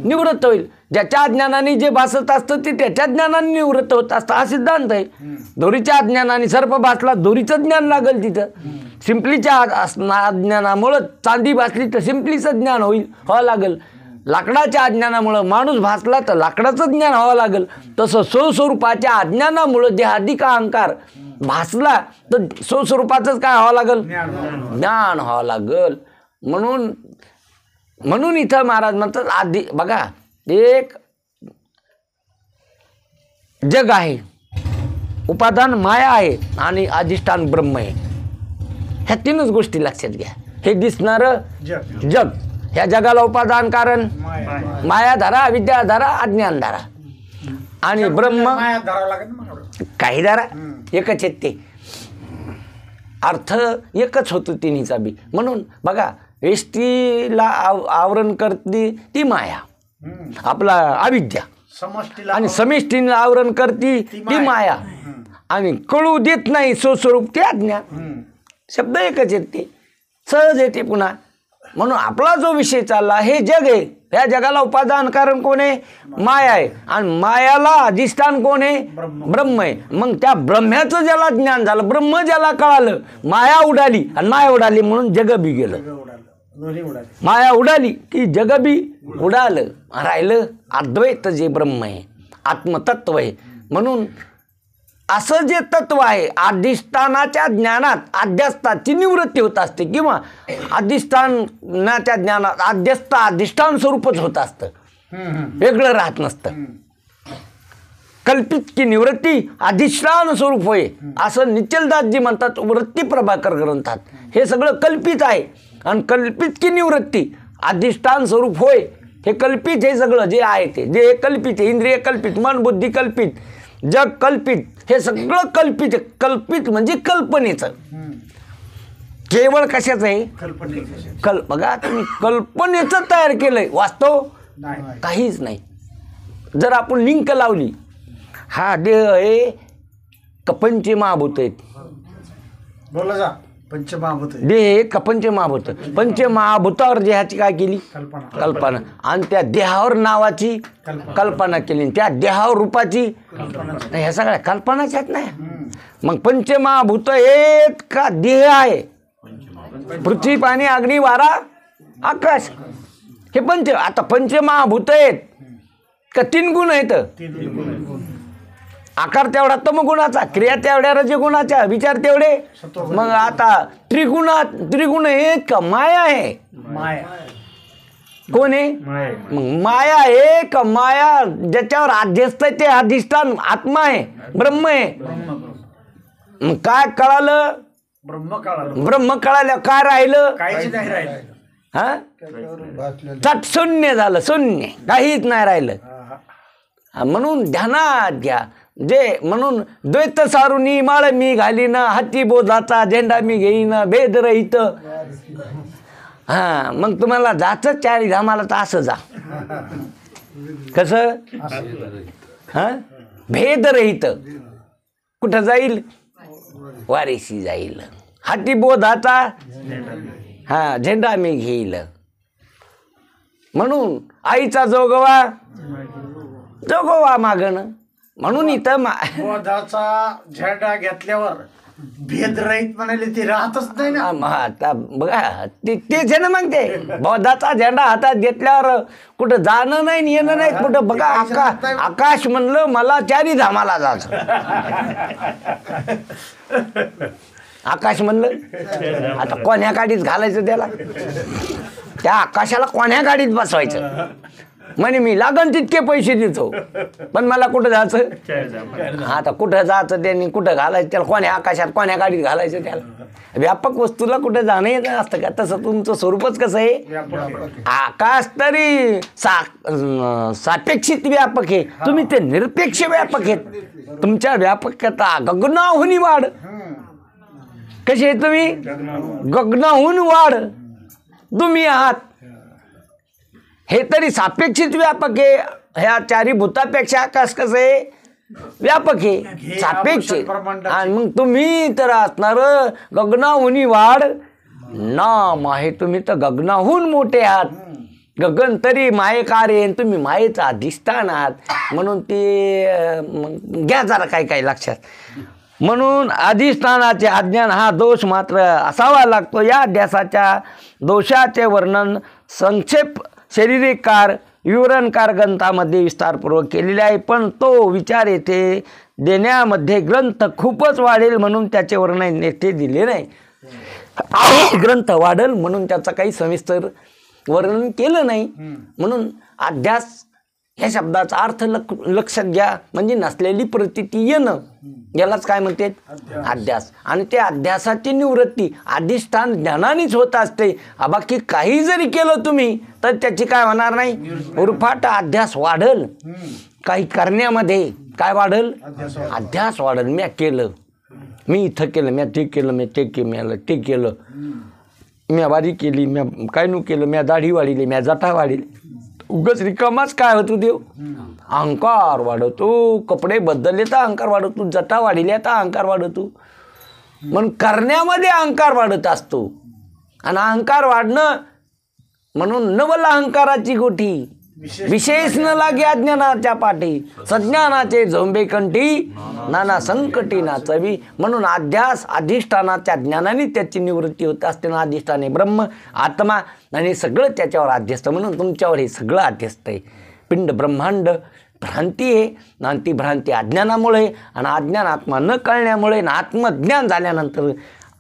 S2: निवृत्त होईल. ज्याच्या अज्ञानाने जे भासत असतं ते त्याच्या ज्ञानाने निवृत्त होत असतं, हा सिद्धांत आहे. दोरीच्या अज्ञानाने सर्प भासला, दोरीचं ज्ञान लागेल तिथं. शिंपलीच्या अज्ञानामुळं चांदी भासली तर शिंपलीचं ज्ञान व्हावं लागेल. लाकडाच्या अज्ञानामुळं माणूस भासला तर लाकडाचं ज्ञान व्हावं लागेल. तसं स्वस्वरूपाच्या अज्ञानामुळं देहाधिक अहंकार भासला तर स्वस्वरूपाचंच काय व्हावं लागेल? ज्ञान व्हावं लागेल. म्हणून इथं महाराज म्हणतात बघा, एक जग आहे, उपादान माया आहे आणि अधिष्ठान ब्रह्म आहे. ह्या तीनच गोष्टी लक्षात घ्या. हे दिसणारं जग, ह्या जगाला उपादान कारण माया धरा, विद्या धरा, अज्ञान धरा आणि ब्रह्म काही धरा. एकच आहेत ते. अर्थ एकच होतो तिन्हीचा बी. म्हणून बघा, वेष्टीला आवरण करते ती माया, आपला अविद्या, आणि समष्टीला आवरण करते ती माया, आणि कळू देत नाही स्वस्वरूप ते अज्ञान. शब्द एकच आहेत ते, सहज येते पुन्हा. म्हणून आपला जो विषय चालला हे जग आहे. या जगाला उपादान कारण कोण आहे? माया आहे. आणि मायाला अधिष्ठान कोण आहे? ब्रह्म आहे. मग त्या ब्रह्म्याचं ज्याला ज्ञान झालं, ब्रह्म ज्याला कळालं, माया उडाली, आणि माया उडाली म्हणून जग बी गेलं. माया उडाली की जग बी उडालं. राहिलं अद्वैत जे ब्रह्म आहे, आत्मतत्व आहे. म्हणून असं जे तत्व आहे, अधिष्ठानाच्या ज्ञानात अध्यस्थाची निवृत्ती होत असते, किंवा अधिष्ठानाच्या ज्ञानात अध्यस्थ अधिष्ठान स्वरूपच होत असतं, वेगळं राहत नसतं. कल्पित की निवृत्ती अधिष्ठान स्वरूप होय, असं निचलदासजी म्हणतात वृत्ती प्रभाकर ग्रंथात. हे सगळं कल्पित आहे. आणि कल्पित की निवृत्ती अधिष्ठान स्वरूप होय, हे कल्पित. हे सगळं जे आहे ते जे कल्पित आहे, इंद्रिय कल्पित, मन बुद्धी कल्पित, जग कल्पित, हे सगळं कल्पित. कल्पित म्हणजे कल्पनेचं. केवळ कशाचं आहे? बघा, तुम्ही कल्पनेचं तयार केलंय, वास्तव काहीच नाही. जर आपण लिंक लावली, हा देह आहे का पंचमहाभूत आहेत?
S3: बोला जा. पंचमहाभूत
S2: देह का पंचमहाभूत? पंचमहाभूतावर देहाची काय केली? कल्पना. आणि त्या देहावर नावाची कल्पना केली, त्या देहावर रूपाची. ह्या सगळ्या कल्पनाच आहेत नाही. मग पंचमहाभूत आहेत का देह आहे? पृथ्वी, पाणी, अग्नी, वारा, आकाश, हे आता पंचमहाभूत आहेत का तीन गुण आहेत? आकार तेवढा तमगुणाचा, क्रिया तेवढ्या रजगुणाच्या, विचार तेवढे. मग आता त्रिगुण आहेत का माया आहे? कोण आहे? मग माया आहे का माया ज्याच्यावर अध्यस्त आहे ते अधिष्ठान आत्मा आहे, ब्रह्म आहे. मग काय कळालं? ब्रह्म कळालं. काय राहिलं? हा, चट शून्य झालं. शून्य, काहीच नाही राहिलं. म्हणून ध्यानात घ्या, जे म्हणून द्वैत सारुनी माळ मी घालीन, हाती बोधाचा झेंडा मी घेईन, भेद रहित. हां, मग तुम्हाला जायचं चारी धामाला तर असं जा. कसं? हां, भेद रहित. कुठं जाईल? वारीशी जाईल. हाती बोधाचा हा झेंडा मी घेईल. म्हणून आईचा जोगवा मागणं. म्हणून इथं
S3: बोधाचा झेंडा घेतल्यावर भेदरहित म्हणाले ते राहतच नाही ना.
S2: आता बघा तेच आहे ना. मग ते बौद्धाचा झेंडा हातात घेतल्यावर कुठं जाणं नाही येणं नाही कुठं. बघा आकाश म्हणलं मला चारी धामाला जायचं. आकाश म्हणलं आता कोण्या गाडीत घालायचं त्याला? त्या आकाशाला कोण्या गाडीत बसवायचं? म्हणे मी लागन तितके पैसे देतो, पण मला कुठं जायचं? आता कुठं जायचं त्यांनी, कुठं घालायचं त्याला, कोण्या आकाशात कोण्या गाडीत घालायचं त्याला? व्यापक वस्तूला कुठं जाणं येत असतं का? तसं तुमचं स्वरूपच कसं आहे? आकाश तरी सापेक्षित व्यापक आहे, तुम्ही ते निरपेक्ष व्यापक आहेत. तुमच्या व्यापकता गगनाहून वाढ. कसे आहे तुम्ही? गगनाहून वाढ तुम्ही आहात. हे तरी सापेक्षित व्यापक आहे. ह्या चारी भूतापेक्षा आकाश कसं आहे? व्यापक आहे, सापेक्ष. आणि मग तुम्ही तर असणार गगनाहून वाढ नाम आहे. तुम्ही तर गगनाहून मोठे आहात. गगन तरी मायेकार्य, तुम्ही मायेचा अधिष्ठान आहात. म्हणून ते घ्या जरा काही लक्षात. म्हणून अधिष्ठानाचे अज्ञान हा दोष मात्र असावा लागतो. या अध्यासाच्या दोषाचे वर्णन संक्षेप शारीरिककार विवरणकार ग्रंथामध्ये विस्तारपूर्वक केलेले आहे, पण तो विचार येथे देण्यामध्ये ग्रंथ खूपच वाढेल म्हणून त्याचे वर्णन येथे दिले नाही. ग्रंथ वाढेल म्हणून त्याचं काही सविस्तर वर्णन केलं नाही. म्हणून अध्यास ह्या शब्दाचा अर्थ लक्षात घ्या, म्हणजे नसलेली प्रतीती येणं, यालाच काय म्हणते? अध्यास. आणि ते अध्यासाची निवृत्ती अधिष्ठान ज्ञानानेच होत असते. बाकी काही जरी केलं तुम्ही तर त्याची काय होणार नाही? उरफाट अध्यास वाढल. काही करण्यामध्ये काय वाढल? अध्यास वाढल. म्या केलं, मी इथं केलं, म्या ते केलं, मी ते केलं, ते केलं, म्या वारी केली, म्या काय नु केलं, म्या दाढी वाढिली, म्या जटा वाढिली. उगाच रिकामाच काय होतो देव? अहंकार वाढवतो. कपडे बदलले तर अहंकार वाढवतो, जटा वाढिल्या तर अहंकार वाढवतो. म्हणून करण्यामध्ये अहंकार वाढत असतो. आणि अहंकार वाढणं म्हणून नवल अहंकाराची गोठी, विशेष न लागे अज्ञानाच्या पाठी, सज्ञानाचे झोंबे कंठी, नाना संकटी नाचवी. म्हणून अध्यास अधिष्ठानाच्या ज्ञानाने त्याची निवृत्ती होत असते ना. अधिष्ठाने ब्रह्म आत्मा आणि सगळं त्याच्यावर अध्यस्त. म्हणून तुमच्यावर हे सगळं अध्यस्त आहे. पिंड ब्रह्मांड भ्रांती आहे, आणि ती भ्रांती अज्ञानामुळे, आणि अज्ञान आत्मा न कळण्यामुळे, आणि आत्मज्ञान झाल्यानंतर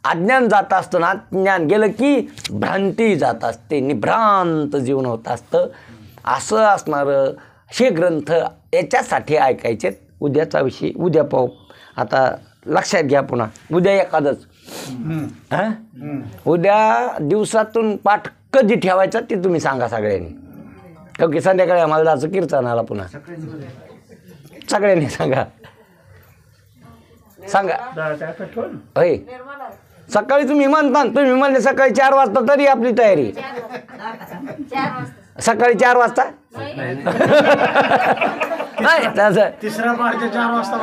S2: अज्ञान जात असतं, आत्मज्ञान गेलं की भ्रांती जात असते, निभ्रांत जीवन होत असतं. असं असणारं हे ग्रंथ याच्यासाठी ऐकायचे. उद्याचा विषय उद्या पाहू. आता लक्षात घ्या पुन्हा, उद्या एकादच. हां, उद्या दिवसातून पाठ कधी ठेवायचा ते तुम्ही सांगा सगळ्यांनी. कारण की संध्याकाळी आम्हाला जायचं कीर्तनाला पुन्हा. सगळ्यांनी सांगा होय. सकाळी तुम्ही म्हणता, तुम्ही म्हणले सकाळी 4 वाजता तरी आपली तयारी. सकाळी 4 वाजता नाही, तसं
S3: तिसरा मार्च 4 वाजता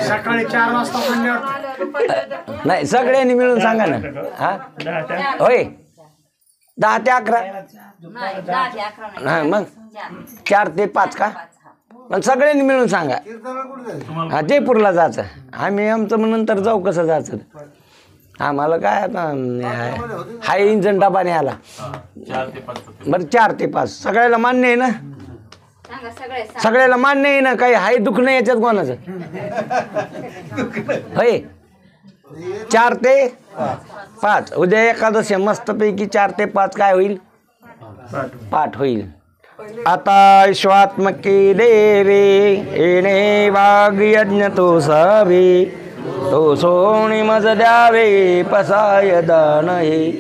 S3: सकाळी 4 वाजता म्हणल्यावर
S2: नाही, सगळ्यांनी मिळून सांगा ना. हा होय, 10 ते 11 नाही, मग 4 ते 5 का? पण सगळ्यांनी मिळून सांगा. हा, जयपूरला जायचं. आम्ही आमचं नंतर जाऊ. कसं जायचं आम्हाला काय आता हाय इंजन डबा नाही आला. बरं 4 ते 5 सगळ्याला मान्य आहे ना? सगळ्याला मान्य आहे ना? काही हाय दुःख नाही याच्यात कोणाचं? होय, 4 ते 5 उद्या एकादशी मस्तपैकी 4 ते 5 काय होईल? पाठ होईल. आता विश्वात्मके देवे येणे वाघ यज्ञ तो सावे, तो सोणी मज द्यावे पसाय दान हे.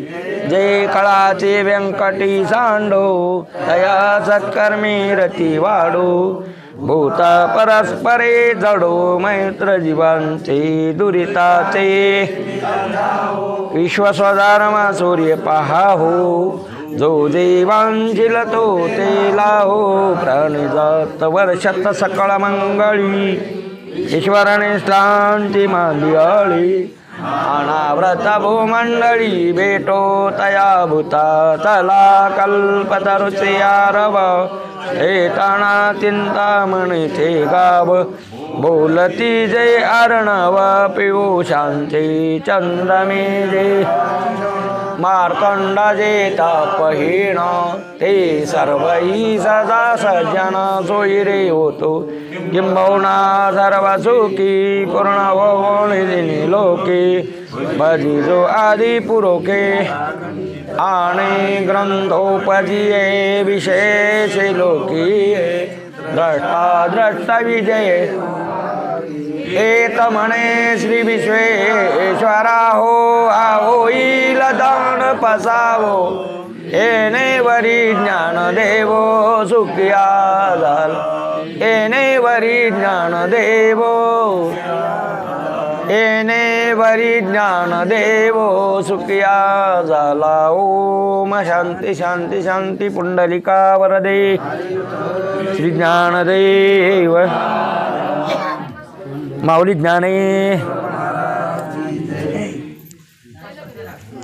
S2: जे कळाचे व्यंकटी सांडो तया सत्कर्मी रती वाढो भूता परस्परे जडो मैत्र जीवांचे दुरिताचे विश्वस्वधारमा सूर्य पहाहो जो जीवांशील तो ते लाहो प्रणिजात वर्षत सकळ मंगळी ईश्वराने शांती मांदियाळी अनाव्रत भूमंडळी भेटो तया भूता चला कल्पतरुचे आरव हे ताणा चिंतामणी थे गाव बोलती जे अर्णव पिऊ शांती चंद्रमे जे मार्कंडाजे तापहीण ते सर्वही सदा सज्जन सोयीरे होतो किंबहुना सर्व सुखी पूर्ण होणे लोके भजिजो आदि पुरोके आणि ग्रंथोपजीये विशेष लोकी द्रष्टा द्रष्टा विजय एक म्हणे श्री विश्वेश्वरा हो होईल दान पसावो येणे वरी ज्ञान देवो सुखिया झाला येणे वरी ज्ञान देवो येणे वरी ज्ञान देवो सुखिया झाला ओम शांती शांती शांती पुंडलिका वरदे श्री ज्ञानदेव माऊली ज्ञाने